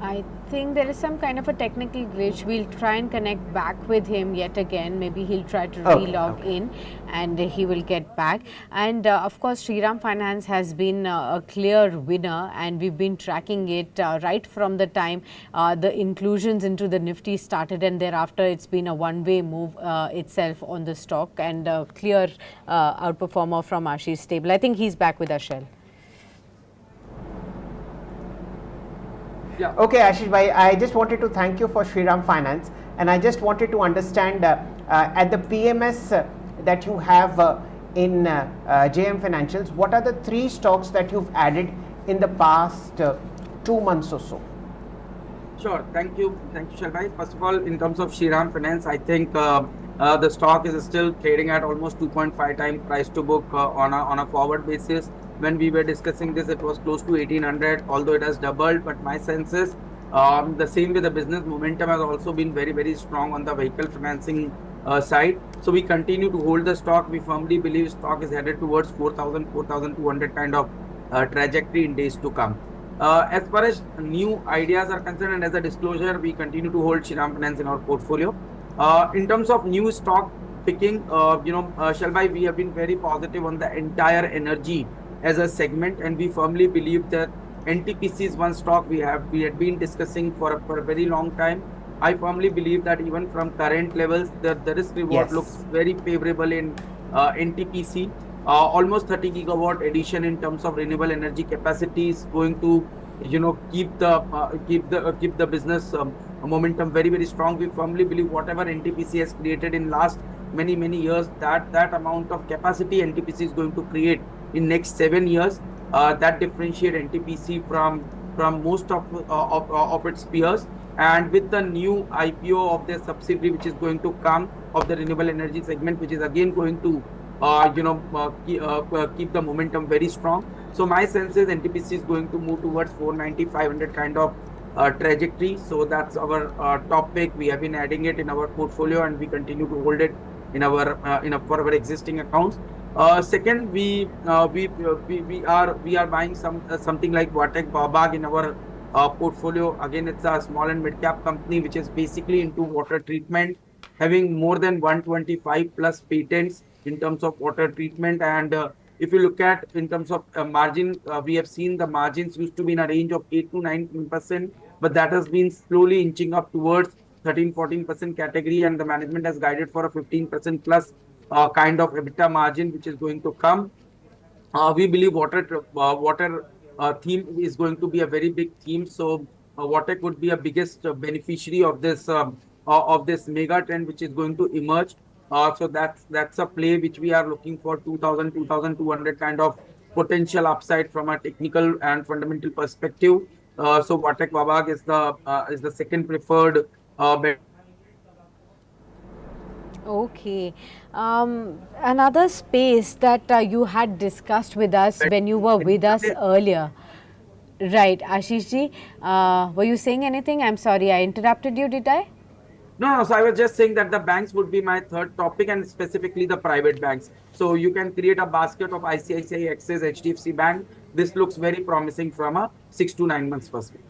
S1: I think there is some kind of a technical glitch. We'll try and connect back with him yet again. Maybe he'll try to relog in and he will get back. And of course, Shriram Finance has been a clear winner, and we've been tracking it right from the time the inclusions into the Nifty started, and thereafter it's been a one-way move itself on the stock, and a clear outperformer from Ashish stable. I think he's back with us, Shail.
S2: Yeah. Okay, Ashish bhai, I just wanted to thank you for Shriram Finance, and I just wanted to understand at the PMS that you have in JM Financials, what are the 3 stocks that you've added in the past 2 months or so?
S4: Sure, thank you, Shail bhai. First of all, in terms of Shriram Finance, I think the stock is still trading at almost 2.5 times price to book on a forward basis. When we were discussing this, it was close to 1800, although it has doubled. But my sense is the same with the business momentum has also been very strong on the vehicle financing side. So we continue to hold the stock. We firmly believe stock is headed towards 4,000, 4,200 kind of trajectory in days to come. As far as new ideas are concerned, and as a disclosure, we continue to hold Shriram Finance in our portfolio. In terms of new stock picking, Shail bhai, we have been very positive on the entire energy as a segment, and we firmly believe that NTPC is one stock we had been discussing for a very long time. I firmly believe that even from current levels, the risk reward looks very favorable in NTPC. Almost 30 gigawatt addition in terms of renewable energy capacity is going to keep the business momentum very strong. We firmly believe whatever NTPC has created in last many years, that amount of capacity NTPC is going to create in next 7 years, that differentiate NTPC from most of its peers. And with the new IPO of their subsidiary, which is going to come of the renewable energy segment, which is again going to keep the momentum very strong. So my sense is NTPC is going to move towards 490, 500 kind of trajectory. So that's our top pick. We have been adding it in our portfolio, and we continue to hold it in our for our existing accounts. Second, we are buying something like Vatek Babag in our portfolio. Again, it's a small and mid cap company which is basically into water treatment, having more than 125 plus patents in terms of water treatment. And if you look at in terms of margin, we have seen the margins used to be in a range of 8 to 19%, but that has been slowly inching up towards 13-14% category, and the management has guided for a 15% plus kind of EBITDA margin, which is going to come. We believe water theme is going to be a very big theme. So water could be a biggest beneficiary of this mega trend which is going to emerge. So that's a play which we are looking for 2000 2200 kind of potential upside from a technical and fundamental perspective. So Watek Wabag is the second preferred bet.
S1: Okay. Another space that you had discussed with us when you were with us earlier. Right, Ashish ji, were you saying anything? I'm sorry, I interrupted you, did I?
S4: No, no. So I was just saying that the banks would be my third topic, and specifically the private banks. So you can create a basket of ICICI, Axis, HDFC Bank. This looks very promising from a 6 to 9 months perspective.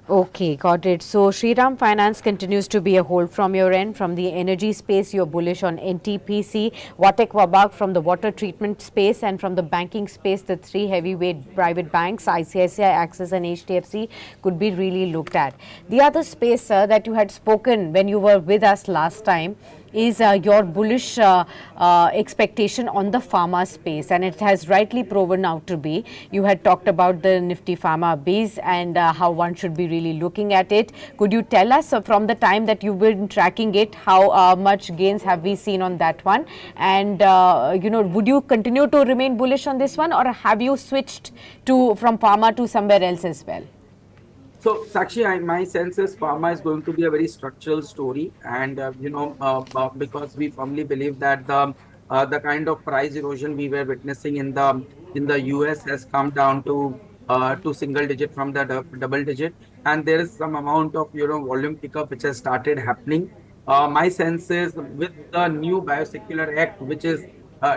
S1: Okay, got it. So Shriram Finance continues to be a hold from your end. From the energy space, you're bullish on NTPC, Watek Wabag from the water treatment space, and from the banking space, the three heavyweight private banks, ICICI, Axis and HDFC, could be really looked at. The other space, sir, that you had spoken when you were with us last time is your bullish expectation on the pharma space, and it has rightly proven out to be. You had talked about the Nifty Pharma base and how one should be really looking at it. Could you tell us from the time that you've been tracking it, how much gains have we seen on that one? And would you continue to remain bullish on this one, or have you switched from pharma to somewhere else as well?
S4: So, Sakshi, my sense is pharma is going to be a very structural story, and because we firmly believe that the kind of price erosion we were witnessing in the US has come down to single digit from the double digit, and there is some amount of volume pickup which has started happening. My sense is with the new Biosecular Act, which is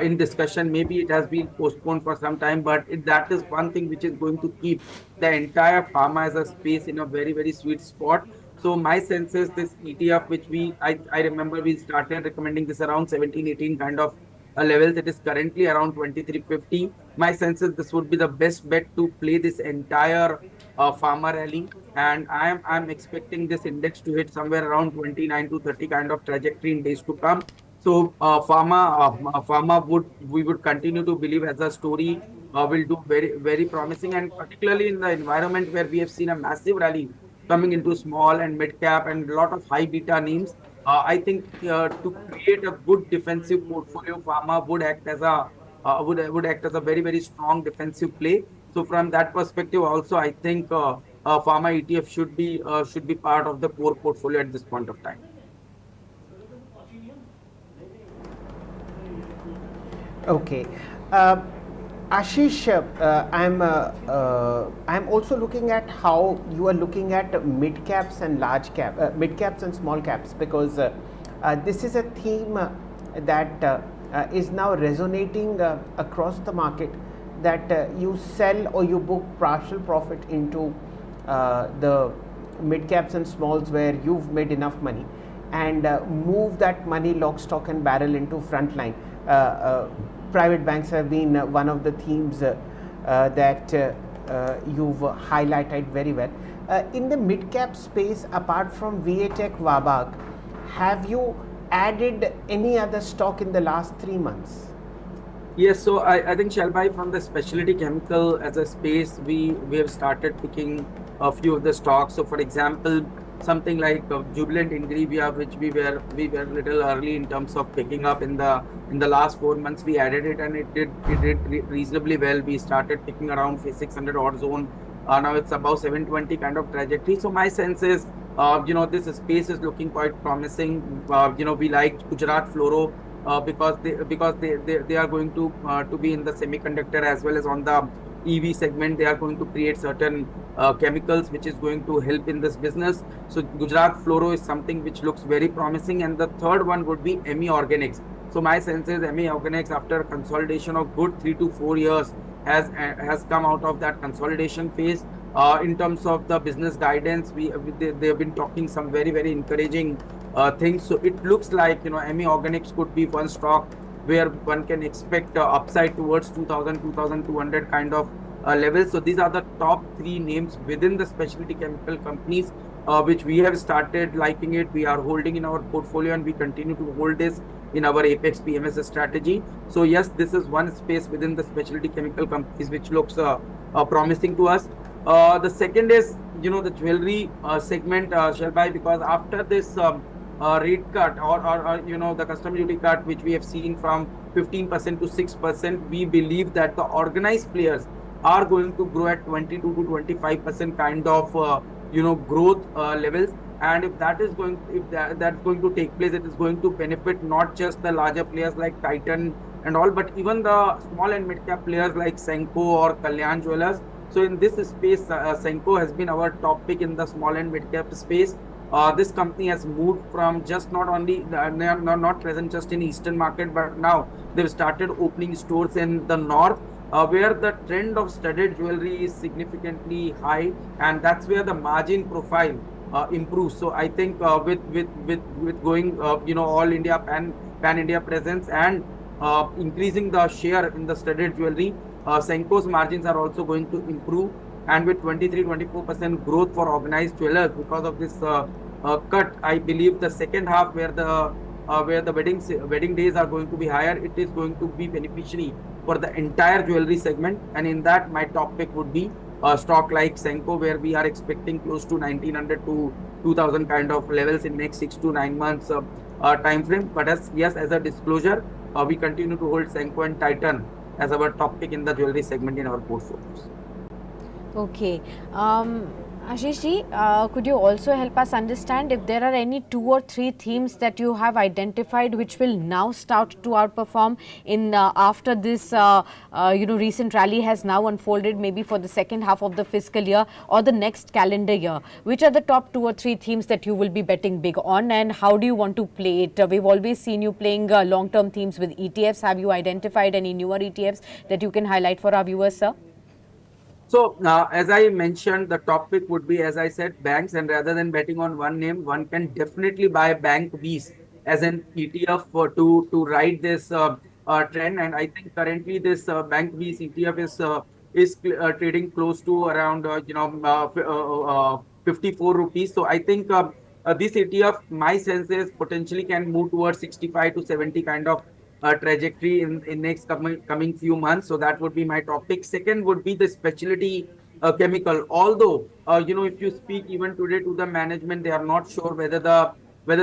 S4: in discussion, maybe it has been postponed for some time, but that is one thing which is going to keep the entire pharma as a space in a very, very sweet spot. So my sense is this ETF, which I remember we started recommending this around 17, 18 kind of levels. It is currently around 2350. My sense is this would be the best bet to play this entire pharma rally. And I'm expecting this index to hit somewhere around 29 to 30 kind of trajectory in days to come. So pharma we would continue to believe as a story will do very, very promising, and particularly in the environment where we have seen a massive rally coming into small and mid cap and a lot of high beta names. I think to create a good defensive portfolio, pharma would act as a would act as a very, very strong defensive play. So from that perspective, also I think pharma ETF should be part of the core portfolio at this point of time.
S2: Okay. Ashish, I'm also looking at how you are looking at mid caps and mid caps and small caps, because this is a theme that is now resonating across the market, that you sell or you book partial profit into the mid caps and smalls where you've made enough money, and move that money lock, stock and barrel into frontline. Private banks have been one of the themes that you've highlighted very well. In the mid-cap space, apart from Watek Wabag, have you added any other stock in the last 3 months?
S4: Yes, so I think Shalbhai, from the specialty chemical as a space, we have started picking a few of the stocks. So for example, something like Jubilant Ingrevia, which we were little early in terms of picking up in the last 4 months. We added it and it did reasonably well. We started picking around 600 odd zone. Now it's about 720 kind of trajectory. So my sense is, this space is looking quite promising. We like Gujarat Fluoro because they are going to be in the semiconductor as well as on the EV segment. They are going to create certain chemicals which is going to help in this business. So Gujarat Fluoro is something which looks very promising, and the third one would be ME Organics. So my sense is ME Organics, after consolidation of good 3 to 4 years, has come out of that consolidation phase. in terms of the business guidance. They have been talking some very encouraging things. So it looks like, ME Organics could be one stock where one can expect upside towards 2000, 2200 kind of levels. So these are the top three names within the specialty chemical companies, which we have started liking it. We are holding in our portfolio, and we continue to hold this in our Apex PMS strategy. So yes, this is one space within the specialty chemical companies which looks promising to us. The second is, the jewelry segment, Shelby, because after this rate cut, or the custom duty cut, which we have seen from 15% to 6%, we believe that the organized players are going to grow at 22 to 25% kind of growth levels. And if that's going to take place, it is going to benefit not just the larger players like Titan and all, but even the small and mid cap players like Senco or Kalyan Jewelers. So in this space, Senco has been our top pick in the small and mid cap space. This company has moved from just not only not present just in eastern market, but now they've started opening stores in the north, where the trend of studded jewelry is significantly high, and that's where the margin profile improves. So I think with going all India pan India presence, and increasing the share in the studded jewelry, Senco's margins are also going to improve. And with 23-24% growth for organized jewelers because of this cut, I believe the second half, where the wedding days are going to be higher, it is going to be beneficiary for the entire jewelry segment. And in that, my top pick would be a stock like Senco, where we are expecting close to 1900 to 2000 kind of levels in next 6 to 9 months time frame. But as a disclosure, we continue to hold Senco and Titan as our top pick in the jewelry segment in our portfolios.
S1: Okay. Ashish ji, could you also help us understand if there are any 2 or 3 themes that you have identified which will now start to outperform in after this recent rally has now unfolded, maybe for the second half of the fiscal year or the next calendar year? Which are the top 2 or 3 themes that you will be betting big on, and how do you want to play it? We've always seen you playing long-term themes with ETFs. Have you identified any newer ETFs that you can highlight for our viewers, sir?
S4: So as I mentioned, the topic would be, as I said, banks. And rather than betting on one name, one can definitely buy Bank Bs as an ETF to ride this trend. And I think currently this Bank Bs ETF is trading close to around 54 rupees. So I think this ETF, my sense is, potentially can move towards 65 to 70 kind of trajectory in next coming few months. So that would be my topic. Second would be the specialty chemical. Although if you speak even today to the management, they are not sure whether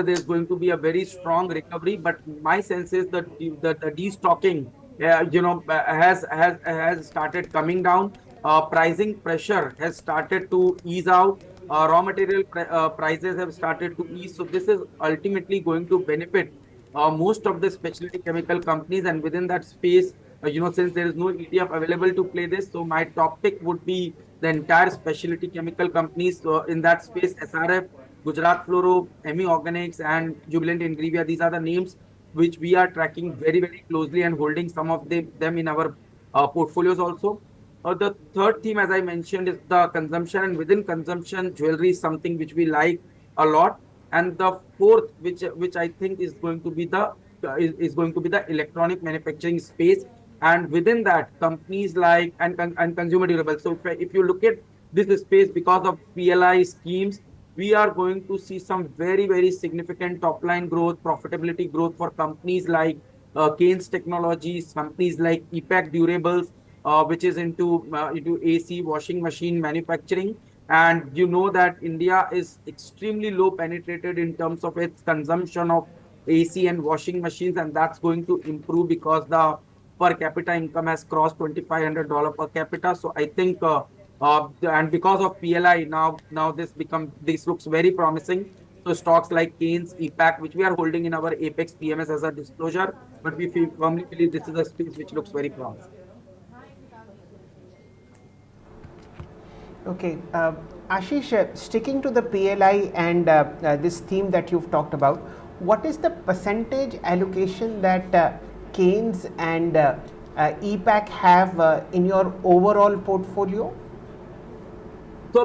S4: there's going to be a very strong recovery. But my sense is that the destocking has started coming down. Pricing pressure has started to ease out. Raw material prices have started to ease. So this is ultimately going to benefit most of the specialty chemical companies. And within that space, since there is no ETF available to play this, so my top pick would be the entire specialty chemical companies. So in that space, SRF, Gujarat Fluoro, ME Organics, and Jubilant Ingrevia, these are the names which we are tracking very closely and holding some of them in our portfolios also. The third theme, as I mentioned, is the consumption, and within consumption, jewelry is something which we like a lot. And the fourth, which I think is going to be the electronic manufacturing space, and within that, companies like and consumer durables. So if you look at this space, because of PLI schemes, we are going to see some very significant top line growth, profitability growth for companies like Keynes Technologies, companies like EPAC Durables, which is into AC washing machine manufacturing. And you know that India is extremely low penetrated in terms of its consumption of AC and washing machines, and that's going to improve because the per capita income has crossed $2,500 per capita. So I think, and because of PLI, now this looks very promising. So stocks like Keynes, EPAC, which we are holding in our Apex PMS as a disclosure, but we firmly believe this is a space which looks very promising.
S2: Okay, Ashish, sticking to the PLI and this theme that you've talked about, what is the percentage allocation that Keynes and EPAC have in your overall portfolio?
S4: So,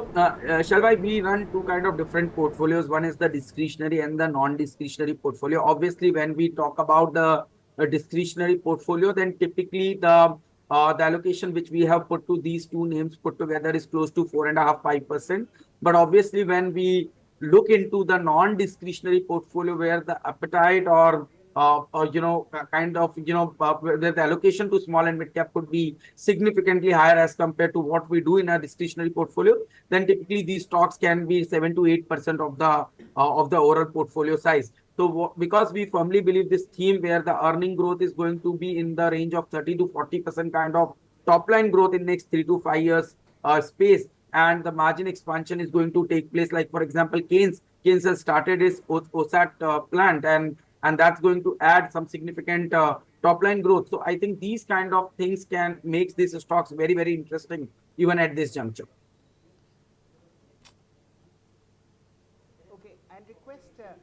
S4: Shalbhai, we run two kind of different portfolios. One is the discretionary and the non-discretionary portfolio. Obviously, when we talk about the discretionary portfolio, then typically the allocation which we have put to these two names put together is close to 4.5-5%. But obviously, when we look into the non-discretionary portfolio, where the appetite or kind of where the allocation to small and mid cap could be significantly higher as compared to what we do in our discretionary portfolio, then typically these stocks can be 7 to 8% of the overall portfolio size. So because we firmly believe this theme where the earning growth is going to be in the range of 30 to 40% kind of top line growth in next 3 to 5 years space, and the margin expansion is going to take place. Like for example, Keynes has started his OSAT plant, and that's going to add some significant top line growth. So I think these kind of things can make these stocks very, very interesting even at this juncture.
S2: Okay, I'll request the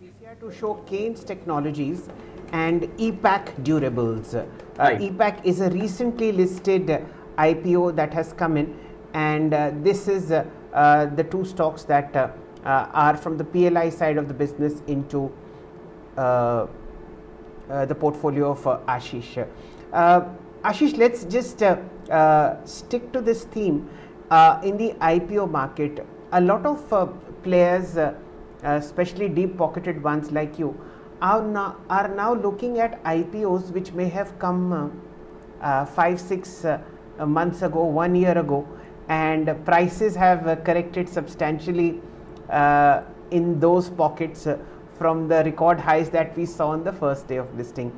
S2: PCR to show Keynes Technologies and EPAC Durables.
S4: Right.
S2: EPAC is a recently listed IPO that has come in, and this is the two stocks that are from the PLI side of the business into the portfolio of Ashish. Ashish, let's just stick to this theme. In the IPO market, a lot of players, especially deep-pocketed ones like you, are now looking at IPOs which may have come 5-6 months ago, 1 year ago, and prices have corrected substantially in those pockets from the record highs that we saw on the first day of listing.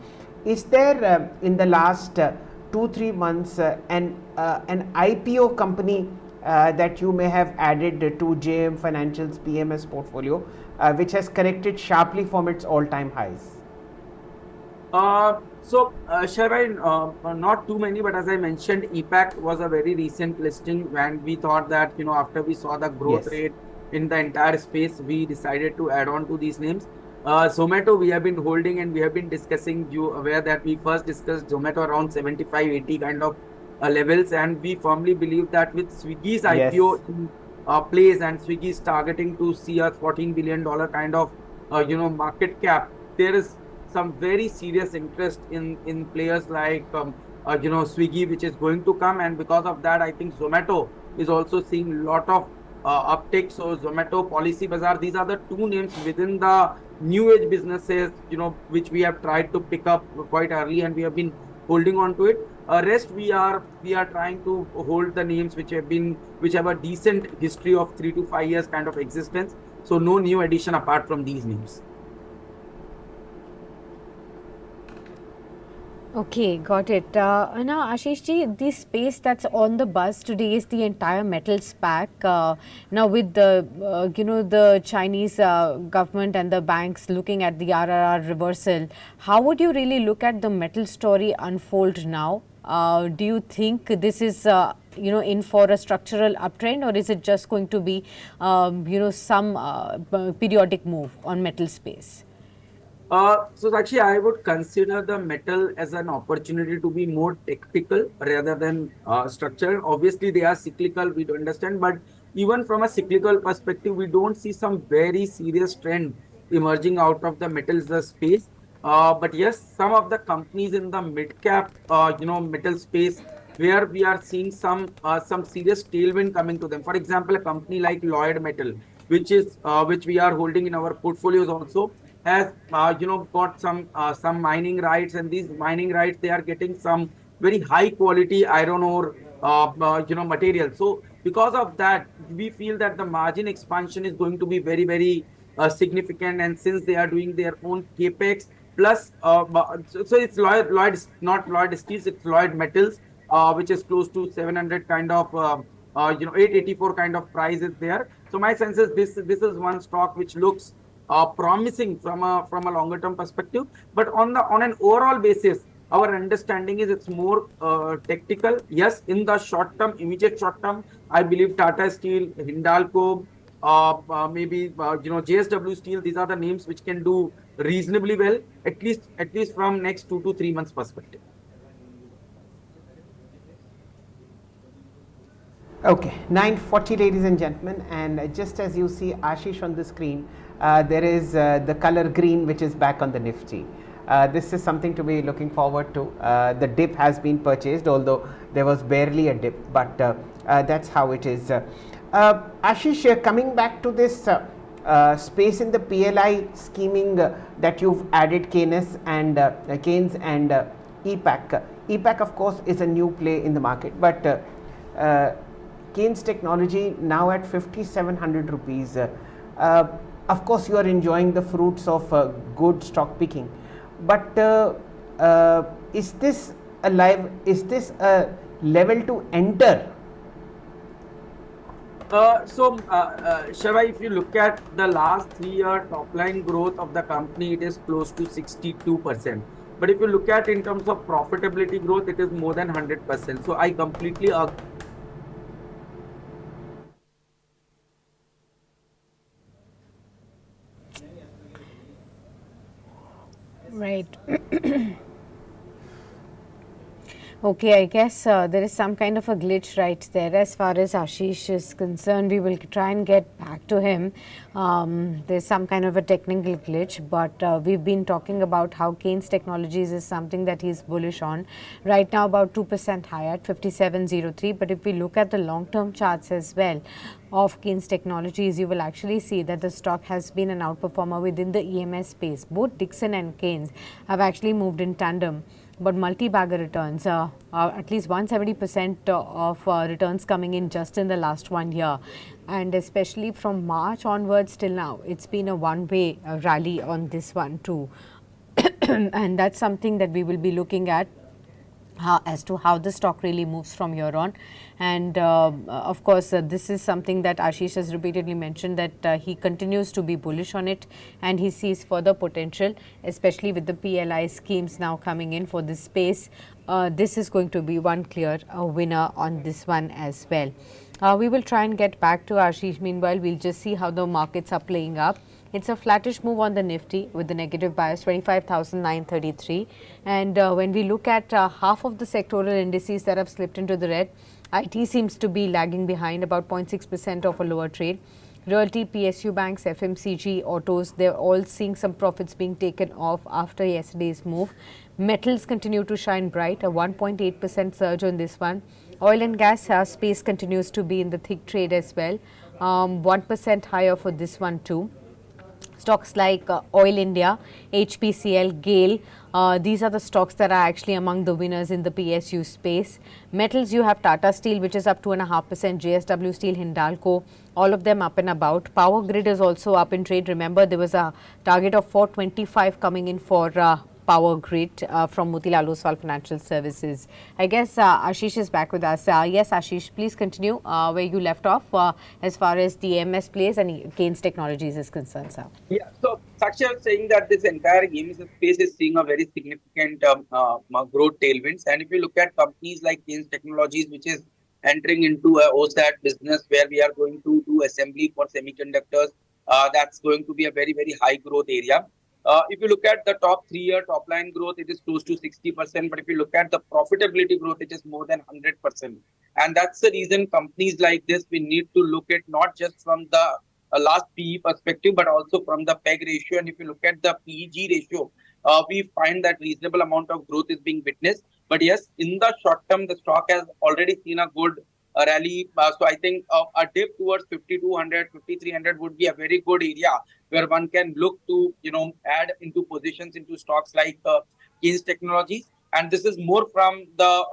S2: Is there in the last 2-3 months an IPO company that you may have added to JM Financial's PMS portfolio which has corrected sharply from its all-time highs?
S4: Sharvai, not too many, but as I mentioned, EPAC was a very recent listing when we thought that, after we saw the growth
S2: Yes.
S4: rate in the entire space, we decided to add on to these names. Zomato, we have been holding and we have been discussing. You aware that we first discussed Zomato around 75-80 kind of levels, and we firmly believe that with Swiggy's
S2: Yes.
S4: IPO in place, and Swiggy is targeting to see a $14 billion kind of market cap, there is some very serious interest in players like Swiggy, which is going to come, and because of that, I think Zomato is also seeing a lot of uptick. So Zomato, Policy Bazaar, these are the two names within the new age businesses, which we have tried to pick up quite early, and we have been holding on to it. Rest we are trying to hold the names which have a decent history of 3 to 5 years kind of existence. So no new addition apart from these names.
S1: Okay, got it. Now, Ashish ji, the space that's on the buzz today is the entire metals pack. Now, with the the Chinese government and the banks looking at the RRR reversal, how would you really look at the metal story unfold now? Do you think this is in for a structural uptrend, or is it just going to be some periodic move on metal space?
S4: So actually, I would consider the metal as an opportunity to be more tactical rather than structural. Obviously, they are cyclical, we do understand, but even from a cyclical perspective, we don't see some very serious trend emerging out of the metals space. But yes, some of the companies in the mid cap, metal space, where we are seeing some serious tailwind coming to them. For example, a company like Lloyd Metal, which we are holding in our portfolios also, has got some mining rights, and these mining rights, they are getting some very high quality iron ore material. So because of that, we feel that the margin expansion is going to be very, very significant, and since they are doing their own capex plus so it's Lloyd, not Lloyd Steels, it's Lloyd Metals, which is close to 700 kind of 884 kind of price is there. So my sense is this is one stock which looks promising from a longer term perspective, but on an overall basis, our understanding is it's more tactical. Yes, in the short term, immediate short term, I believe Tata Steel, Hindalco, maybe JSW Steel, these are the names which can do reasonably well, at least from next 2 to 3 months perspective.
S2: Okay, 9:40, ladies and gentlemen, and just as you see Ashish on the screen, there is the color green which is back on the Nifty. This is something to be looking forward to. The dip has been purchased, although there was barely a dip, but that's how it is. Ashish, coming back to this space in the PLI scheming that you've added Keynes and Keynes and EPAC. EPAC, of course, is a new play in the market, but Keynes Technology now at 5,700 rupees. Of course, you are enjoying the fruits of good stock picking, but is this a live? Is this a level to enter?
S4: Shiva, if you look at the last 3 year top line growth of the company, it is close to 62%. But if you look at in terms of profitability growth, it is more than 100%. So I completely agree.
S1: Right. Okay, I guess there is some kind of a glitch right there as far as Ashish is concerned. We will try and get back to him. There's some kind of a technical glitch, but we've been talking about how Keynes Technologies is something that he's bullish on. Right now about 2% higher at 57.03, but if we look at the long-term charts as well of Keynes Technologies, you will actually see that the stock has been an outperformer within the EMS space. Both Dixon and Keynes have actually moved in tandem, but multi-bagger returns, at least 170% of returns coming in just in the last 1 year, and especially from March onwards till now, it's been a one-way rally on this one too. And that's something that we will be looking at as to how the stock really moves from here on. And of course, this is something that Ashish has repeatedly mentioned, that he continues to be bullish on it and he sees further potential, especially with the PLI schemes now coming in for this space. This is going to be one clear winner on this one as well. We will try and get back to Ashish. Meanwhile, we'll just see how the markets are playing up. It's a flattish move on the Nifty with the negative bias 25,933, and when we look at half of the sectoral indices that have slipped into the red, IT seems to be lagging behind about 0.6% of a lower trade. Realty, PSU banks, FMCG, autos, they're all seeing some profits being taken off after yesterday's move. Metals continue to shine bright, a 1.8% surge on this one. Oil and gas space continues to be in the thick trade as well, 1% higher for this one too. Stocks like Oil India, HPCL, GAIL, these are the stocks that are actually among the winners in the PSU space. Metals, you have Tata Steel, which is up 2.5%, JSW Steel, Hindalco, all of them up and about. Power Grid is also up in trade. Remember, there was a target of 425 coming in for Power Grid from Motilal Oswal Financial Services. I guess Ashish is back with us. Yes, Ashish, please continue where you left off as far as the MS plays and Keynes Technologies is concerned, sir.
S4: Yeah, so Sakshi was saying that this entire EMS space is seeing a very significant growth tailwinds. And if you look at companies like Keynes Technologies, which is entering into a OSAT business where we are going to do assembly for semiconductors, that's going to be a very, very high growth area. If you look at the top 3 year top line growth, it is close to 60%. But if you look at the profitability growth, it is more than 100%. And that's the reason companies like this, we need to look at not just from the last PE perspective, but also from the PEG ratio. And if you look at the PEG ratio, we find that reasonable amount of growth is being witnessed. But yes, in the short term, the stock has already seen a good rally. So I think a dip towards 5,200, 5,300 would be a very good area where one can look to, add into positions into stocks like Keynes Technologies. And this is more from the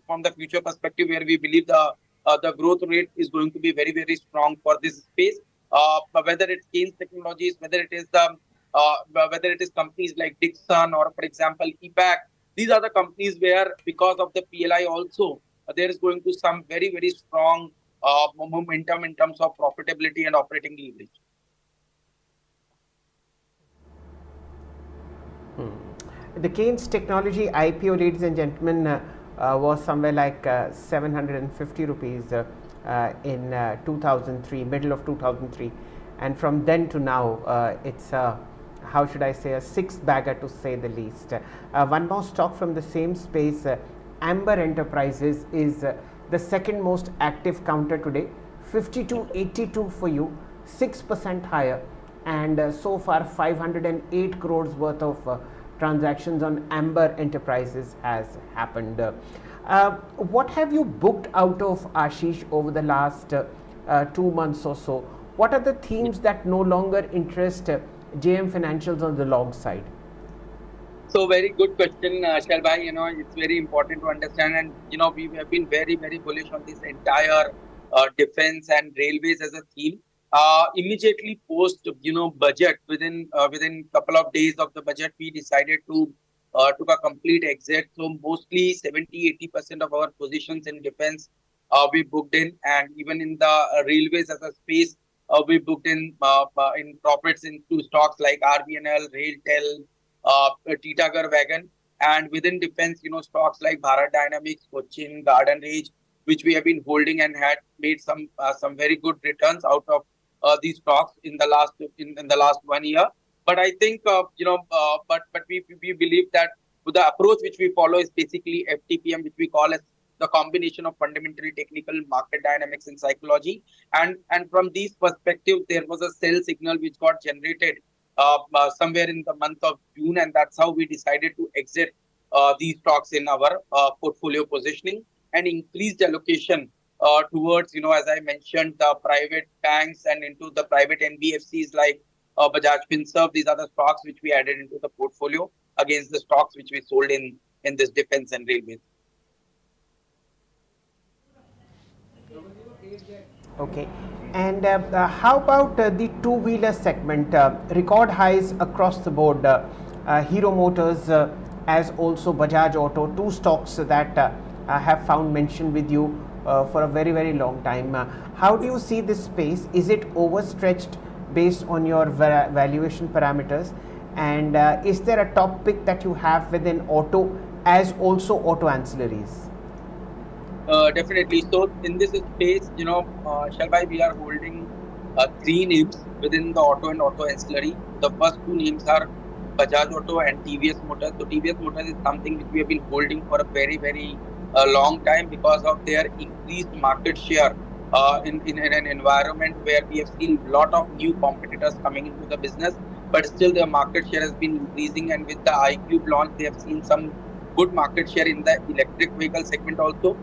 S4: from the future perspective, where we believe the growth rate is going to be very, very strong for this space. Whether it's Keynes Technologies, whether it is companies like Dixon or, for example, EPAC, these are the companies where, because of the PLI also, there is going to some very, very strong momentum in terms of profitability and operating leverage.
S2: The Keynes Technology IPO, ladies and gentlemen, was somewhere like 750 rupees in 2003, middle of 2003, and from then to now, it's how should I say, a sixth bagger to say the least. One more stock from the same space, Amber Enterprises, is the second most active counter today, 5282 for you, 6% higher, and so far 508 crores worth of transactions on Amber Enterprises has happened. What have you booked out of Ashish over the last 2 months or so? What are the themes that no longer interest JM Financials on the long side?
S4: So very good question, Shail bhai. It's very important to understand, and we have been very, very bullish on this entire defense and railways as a theme. Immediately post, budget within couple of days of the budget, we decided to took a complete exit. So mostly 70-80% of our positions in defense we booked in, and even in the railways as a space, we booked in profits into stocks like RBNL, RailTel, Titagar Wagon, and within defense, stocks like Bharat Dynamics, Cochin, Garden Ridge, which we have been holding and had made some very good returns out of these stocks in the last 1 year. But I think but we believe that the approach which we follow is basically FTPM, which we call as the combination of fundamentally technical market dynamics and psychology. And from these perspective, there was a sell signal which got generated somewhere in the month of June, and that's how we decided to exit these stocks in our portfolio positioning and increased allocation towards, as I mentioned, the private banks and into the private NBFCs like Bajaj Finserv. These are the stocks which we added into the portfolio against the stocks which we sold in this defense and railways.
S2: Okay. And how about the two-wheeler segment? Record highs across the board. Hero Motors as also Bajaj Auto, two stocks that have found mention with you for a very, very long time. How do you see this space? Is it overstretched based on your valuation parameters? And is there a top pick that you have within auto as also auto ancillaries?
S4: Definitely. So in this space, Shail bhai, we are holding three names within the auto and auto ancillary. The first two names are Bajaj Auto and TVS Motors. So TVS Motors is something which we have been holding for a very, very long time because of their increased market share in an environment where we have seen a lot of new competitors coming into the business, but still their market share has been increasing. And with the iQube launch, they have seen some good market share in the electric vehicle segment also.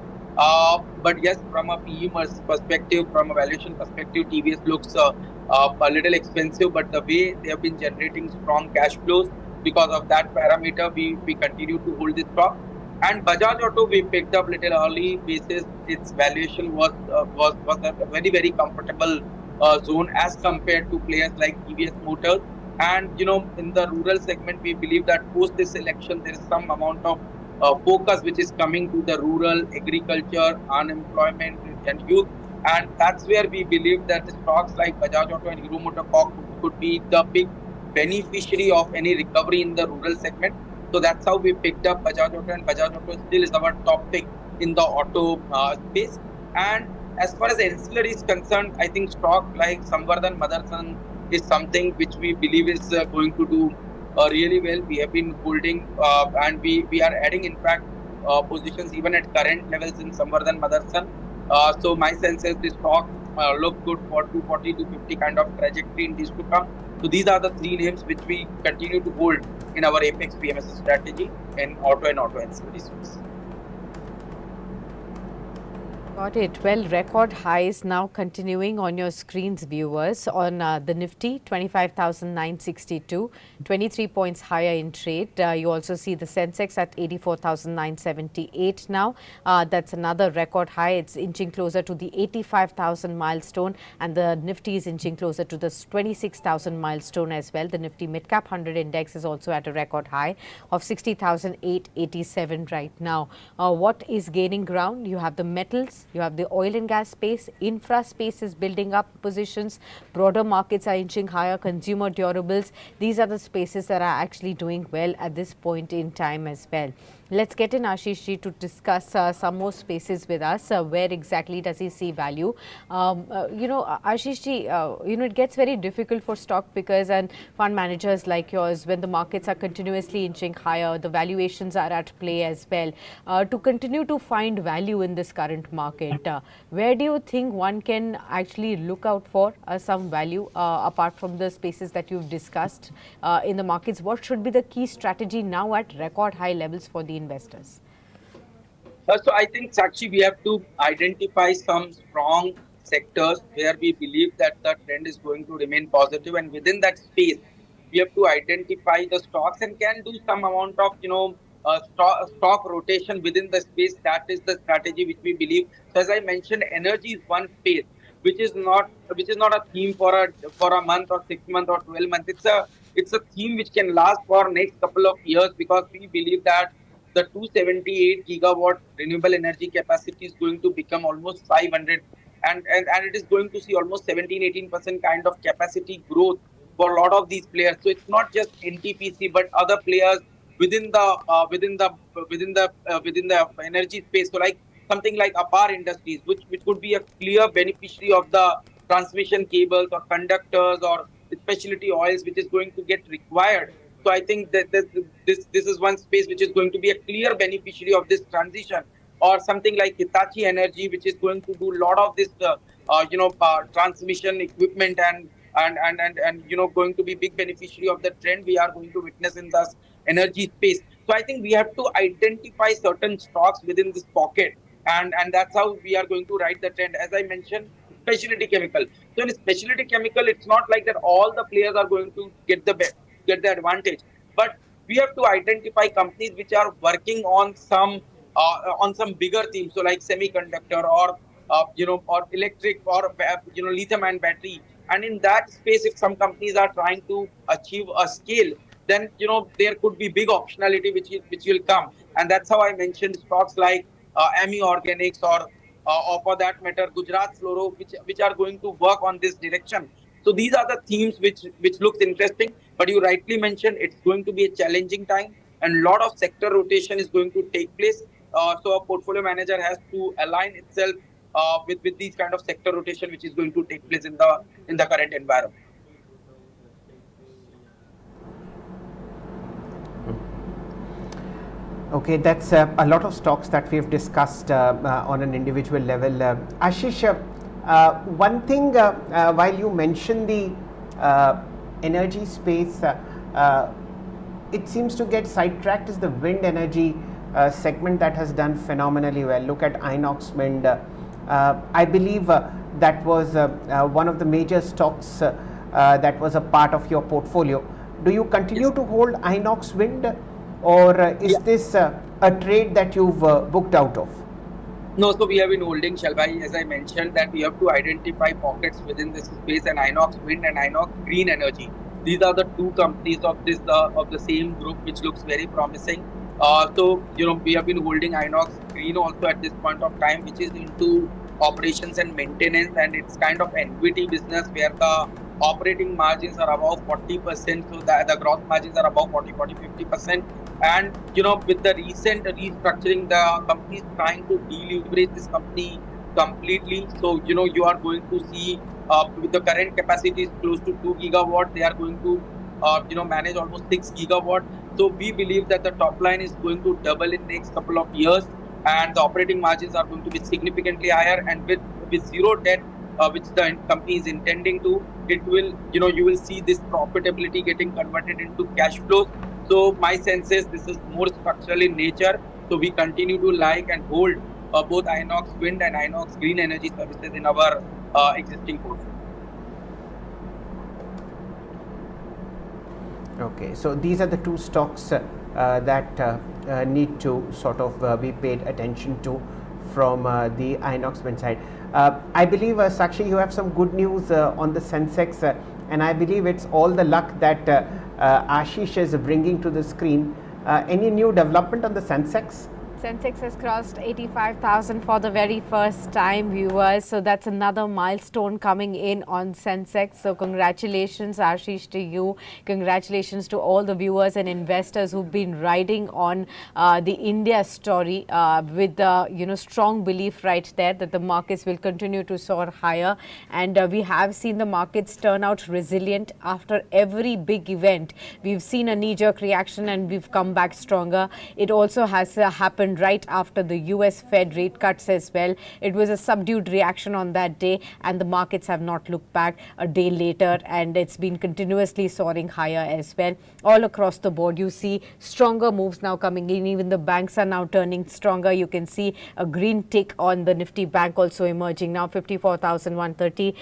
S4: But yes, from a PE perspective, from a valuation perspective, TVS looks a little expensive, but the way they have been generating strong cash flows, because of that parameter, we continue to hold this stock. And Bajaj Auto, we picked up little early basis. Its valuation was a very, very comfortable zone as compared to players like TVS Motors. And in the rural segment, we believe that post this election, there is some amount of focus which is coming to the rural agriculture, unemployment, and youth. And that's where we believe that the stocks like Bajaj Auto and Hero MotoCorp could be the big beneficiary of any recovery in the rural segment. So that's how we picked up Bajaj Auto, and Bajaj Auto still is our top pick in the auto space. And as far as ancillary is concerned, I think stock like Samvardhan Motherson is something which we believe is going to do really well. We have been holding and we are adding, in fact, positions even at current levels in Samvardhan Motherson. So my sense is this stock look good for 240 to 50 kind of trajectory in this to come. So these are the three names which we continue to hold in our Apex PMS strategy in auto and auto ancillary space.
S1: Got it. Well, record highs now continuing on your screens, viewers. On the Nifty, 25,962, 23 points higher in trade. You also see the Sensex at 84,978 now. That's another record high. It's inching closer to the 85,000 milestone, and the Nifty is inching closer to the 26,000 milestone as well. The Nifty Midcap 100 index is also at a record high of 60,887 right now. What is gaining ground? You have the metals. You have the oil and gas space, infra space is building up positions, broader markets are inching higher, consumer durables. These are the spaces that are actually doing well at this point in time as well. Let's get in Ashish ji to discuss some more spaces with us. Where exactly does he see value? Ashish ji, it gets very difficult for stock pickers and fund managers like yours when the markets are continuously inching higher, the valuations are at play as well, to continue to find value in this current market. Where do you think one can actually look out for some value apart from the spaces that you've discussed in the markets? What should be the key strategy now at record high levels for the investors?
S4: So I think, Sakshi, we have to identify some strong sectors where we believe that the trend is going to remain positive, and within that space, we have to identify the stocks and can do some amount of stock rotation within the space. That is the strategy which we believe. So as I mentioned, energy is one space which is not a theme for a month or 6 months or 12 months. It's a theme which can last for next couple of years, because we believe that the 278 gigawatt renewable energy capacity is going to become almost 500, and it is going to see almost 17-18% kind of capacity growth for a lot of these players. So it's not just NTPC but other players within the energy space. So like something like Apar Industries, which could be a clear beneficiary of the transmission cables or conductors or specialty oils, which is going to get required. So I think that this is one space which is going to be a clear beneficiary of this transition. Or something like Hitachi Energy, which is going to do a lot of this, transmission equipment, and going to be big beneficiary of the trend we are going to witness in the energy space. So I think we have to identify certain stocks within this pocket, and that's how we are going to ride the trend. As I mentioned, specialty chemical. So in specialty chemical, it's not like that all the players are going to get the advantage, but we have to identify companies which are working on some bigger themes. So like semiconductor or electric or lithium ion battery. And in that space, if some companies are trying to achieve a scale, then there could be big optionality which will come. And that's how I mentioned stocks like Ami Organics or for that matter Gujarat Fluoro, which are going to work on this direction. So these are the themes which looks interesting. But you rightly mentioned it's going to be a challenging time, and a lot of sector rotation is going to take place. So a portfolio manager has to align itself with these kind of sector rotation, which is going to take place in the current environment.
S2: Okay, that's a lot of stocks that we've discussed on an individual level. Ashish, one thing while you mentioned the energy space, it seems to get sidetracked is the wind energy segment that has done phenomenally well. Look at Inox Wind. I believe that was one of the major stocks that was a part of your portfolio. Do you continue to hold Inox Wind, or is this a trade that you've booked out of?
S4: No, so we have been holding, Shalbhai, as I mentioned, that we have to identify pockets within this space, and Inox Wind and Inox Green Energy. These are the two companies of the same group, which looks very promising. So we have been holding Inox Green also at this point of time, which is into operations and maintenance, and it's kind of annuity business where the operating margins are above 40%, so the gross margins are above 40-50%. And with the recent restructuring, the company is trying to deleverage this company completely. So you are going to see with the current capacity is close to 2 gigawatt, they are going to manage almost 6 gigawatt. So we believe that the top line is going to double in next couple of years, and the operating margins are going to be significantly higher. And with zero debt, which the company is intending to, it will you will see this profitability getting converted into cash flows. So my sense is this is more structural in nature. So we continue to like and hold both Inox Wind and Inox Green Energy Services in our existing portfolio.
S2: Okay, so these are the two stocks that need to sort of be paid attention to from the Inox Wind side. I believe, Sakshi, you have some good news on the Sensex, and I believe it's all the luck that Ashish is bringing to the screen. Any new development on the Sensex?
S1: Sensex has crossed 85,000 for the very first time, viewers. So that's another milestone coming in on Sensex. So congratulations, Ashish, to you. Congratulations to all the viewers and investors who've been riding on the India story with the strong belief right there that the markets will continue to soar higher. And we have seen the markets turn out resilient after every big event. We've seen a knee-jerk reaction and we've come back stronger. It also has happened right after the US Fed rate cuts as well. It was a subdued reaction on that day, and the markets have not looked back a day later, and it's been continuously soaring higher as well. All across the board, you see stronger moves now coming in. Even the banks are now turning stronger. You can see a green tick on the Nifty bank also emerging now, 54,130.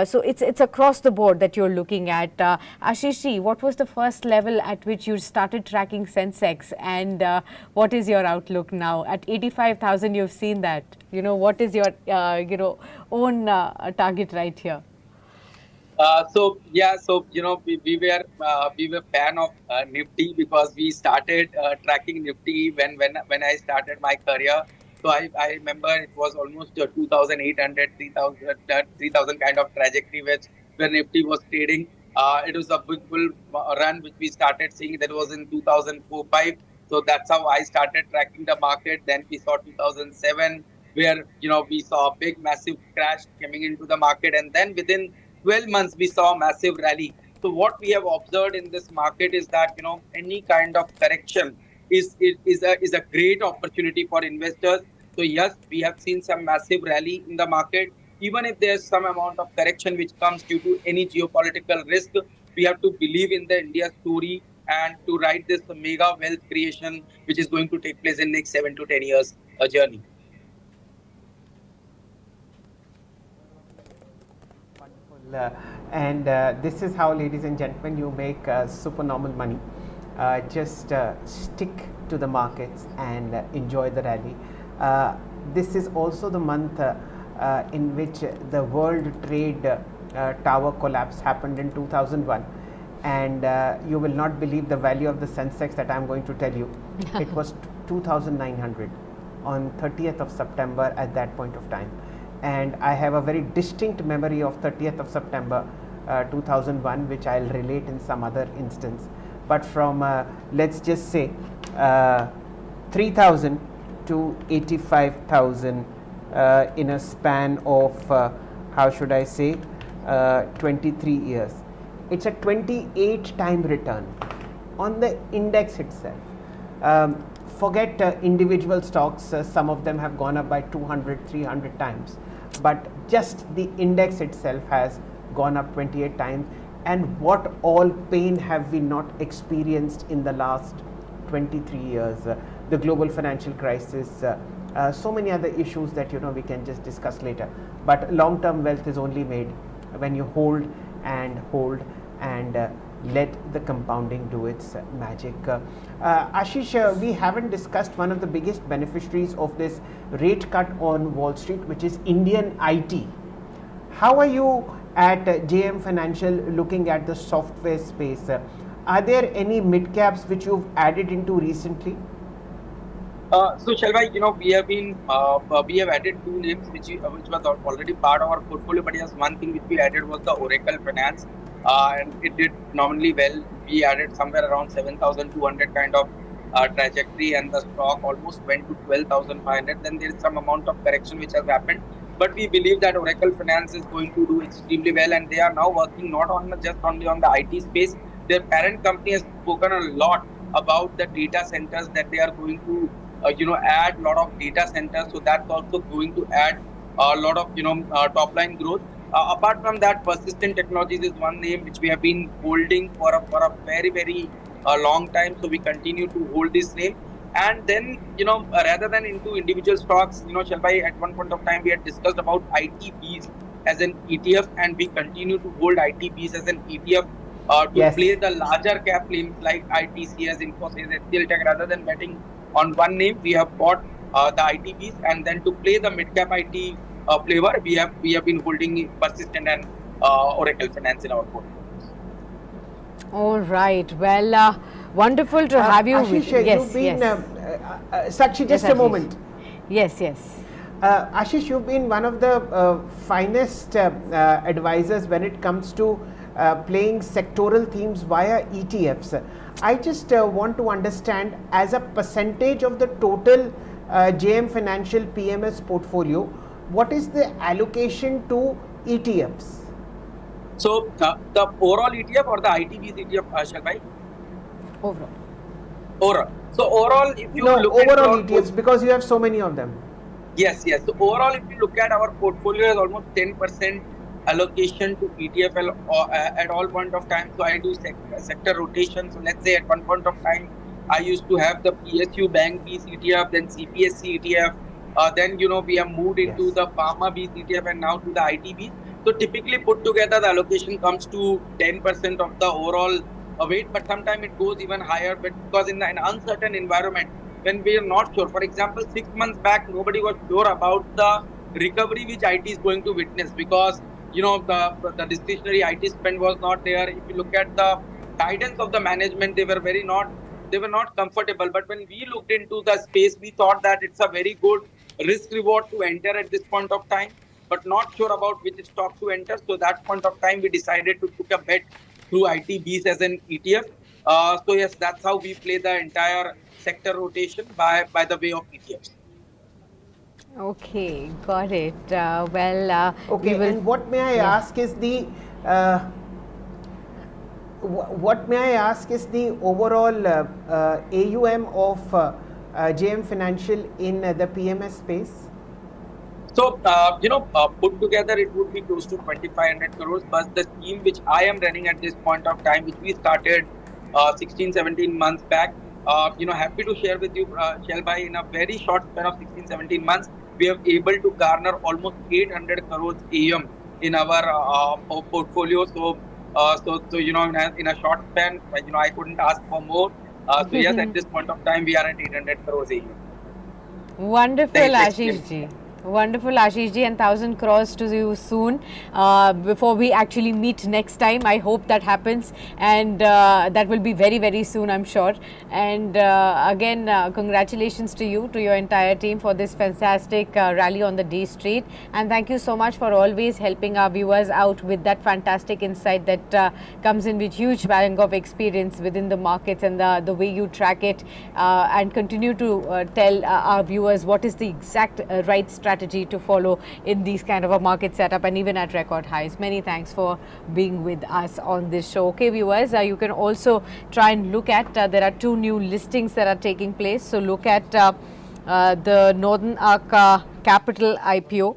S1: So it's across the board that you're looking at. Ashish, what was the first level at which you started tracking Sensex, and what is your outlook now? At 85,000, you've seen that. What is your own target right here?
S5: We were fan of Nifty because we started tracking Nifty when I started my career. So I remember it was almost 2,800, 3,000 kind of trajectory where Nifty was trading. It was a big bull run which we started seeing. That was in 2004-5. So that's how I started tracking the market. Then we saw 2007 where we saw a big massive crash coming into the market, and then within 12 months we saw a massive rally. So what we have observed in this market is that any kind of correction is a great opportunity for investors. So yes, we have seen some massive rally in the market. Even if there's some amount of correction which comes due to any geopolitical risk, we have to believe in the India story and to ride this mega wealth creation which is going to take place in next 7 to 10 years a journey.
S2: And this is how, ladies and gentlemen, you make supernormal money. Just stick to the markets and enjoy the rally. This is also the month in which the World Trade Tower collapse happened in 2001. And you will not believe the value of the Sensex that I am going to tell you. It was 2,900 on 30th of September at that point of time. And I have a very distinct memory of 30th of September 2001, which I'll relate in some other instance. But from, let's just say, 3,000 to 85,000 in a span of, how should I say, 23 years. It's a 28-time return on the index itself. Forget individual stocks, some of them have gone up by 200, 300 times. But just the index itself has gone up 28 times. And what all pain have we not experienced in the last 23 years? The global financial crisis, so many other issues that we can just discuss later. But long-term wealth is only made when you hold and let the compounding do its magic. Ashish, we haven't discussed one of the biggest beneficiaries of this rate cut on Wall Street, which is Indian IT. How are you at JM Financial looking at the software space? Are there any mid-caps which you've added into recently?
S5: So Shalbhai, we have added two names which was already part of our portfolio, but yes, one thing which we added was the Oracle Finance, and it did nominally well. We added somewhere around 7,200 kind of trajectory, and the stock almost went to 12,500. Then there is some amount of correction which has happened, but we believe that Oracle Finance is going to do extremely well, and they are now working not on just only on the IT space. Their parent company has spoken a lot about the data centers that they are going to add a lot of data centers, so that's also going to add a lot of top line growth. Apart from that, Persistent Technologies is one name which we have been holding for a very very long time, so we continue to hold this name. And then rather than into individual stocks, Shalbhai, at one point of time we had discussed about ITBs as an ETF, and we continue to hold ITBs as an ETF to play the larger cap names like ITCS, Infosys, HCL Tech. Rather than betting on one name, we have bought the ITBs, and then to play the mid-cap IT flavor, we have been holding Persistent and Oracle Finance in our portfolios.
S1: All right. Well, wonderful to have you.
S2: Ashish,
S1: yes,
S2: you've been Sakshi, just
S1: Yes,
S2: a
S1: Ashish.
S2: moment.
S1: Yes, yes.
S2: Ashish, you've been one of the finest advisors when it comes to playing sectoral themes via ETFs. I just want to understand, as a percentage of the total JM Financial PMS portfolio, what is the allocation to ETFs?
S5: So the overall ETF or the ITBs ETF, Shail bhai?
S1: Overall.
S5: Overall. So overall, if you
S2: No,
S5: look into
S2: overall
S5: our
S2: ETFs, because you have so many of them.
S5: yes, yes. So overall, if you look at our portfolio, is almost 10% allocation to ETFL at all point of time. So I do sector rotation. So let's say at one point of time, I used to have the PSU Bank B's ETF, then CPSC ETF. Then we have moved into
S2: Yes.
S5: the Pharma B's ETF and now to the ITBs. So typically put together, the allocation comes to 10% of the overall weight, but sometimes it goes even higher. But because in an uncertain environment, when we are not sure. For example, 6 months back, nobody was sure about the recovery which IT is going to witness because the discretionary IT spend was not there. If you look at the guidance of the management, they were not comfortable. But when we looked into the space, we thought that it's a very good risk reward to enter at this point of time, but not sure about which stock to enter. So that point of time, we decided to took a bet through ITBs as an ETF. So yes, that's how we play the entire sector rotation by the way of ETFs.
S1: Okay, got it. We
S2: Okay,
S1: will.
S2: and what may I
S1: Yeah.
S2: ask is the what may I ask is the overall AUM of JM Financial in the PMS space?
S5: So, put together, it would be close to 2,500 crores. But the scheme which I am running at this point of time, which we started 16, 17 months back, happy to share with you, Shail bhai, in a very short span of 16, 17 months, we have able to garner almost 800 crores AUM in our portfolio. In a short span, I couldn't ask for more. So yes, at this point of time, we are at 800 crores AUM.
S1: Wonderful,
S5: Next
S1: Ashish
S5: year.
S1: ji. Wonderful, Ashish ji, and 1,000 crores to you soon. Before we actually meet next time, I hope that happens, and that will be very, very soon, I'm sure. And again, congratulations to you, to your entire team for this fantastic rally on the D Street. And thank you so much for always helping our viewers out with that fantastic insight that comes in with huge bank of experience within the markets, and the way you track it and continue to tell our viewers what is the exact right strategy to follow in these kind of a market setup and even at record highs. Many thanks for being with us on this show. Okay, viewers, you can also try and look at there are two new listings that are taking place. So look at the Northern Arc Capital IPO.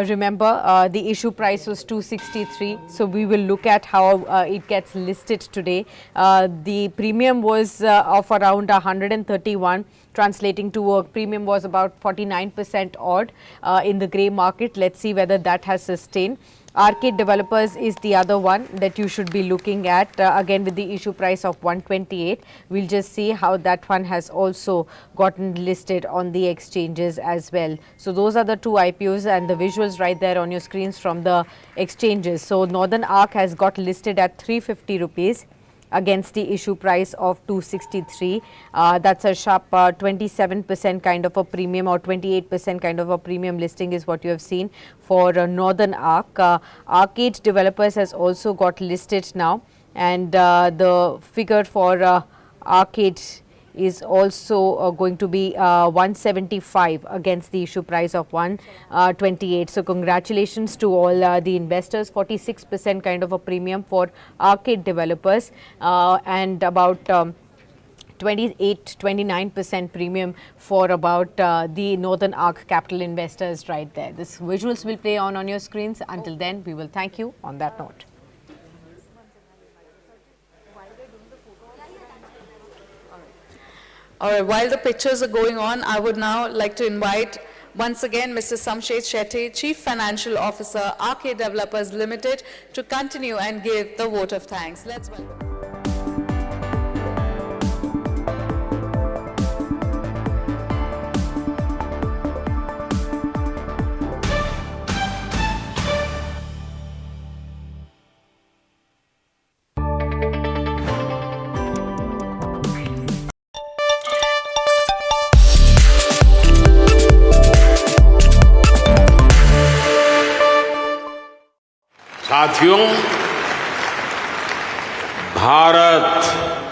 S1: Remember, the issue price was 263. So we will look at how it gets listed today. The premium was of around 131, translating to a premium was about 49% odd in the grey market. Let's see whether that has sustained. Arcade Developers is the other one that you should be looking at, again with the issue price of 128. We'll just see how that one has also gotten listed on the exchanges as well. So those are the two IPOs and the visuals right there on your screens from the exchanges. So Northern Arc has got listed at 350 rupees against the issue price of 263. That's a sharp 27% kind of a premium, or 28% kind of a premium listing is what you have seen for Northern Arc. Arcade Developers has also got listed now, and the figure for Arcade is also going to be 175 against the issue price of 128. So congratulations to all the investors. 46% kind of a premium for Arcade Developers, and about 29% premium for about the Northern Arc Capital investors right there. This visuals will play on your screens. Until then, we will thank you on that note.
S6: All right, while the pictures are going on, I would now like to invite once again Mr. Samshed Shetty, Chief Financial Officer, RK Developers Limited, to continue and give the vote of thanks. Let's welcome.
S7: साथियों, भारत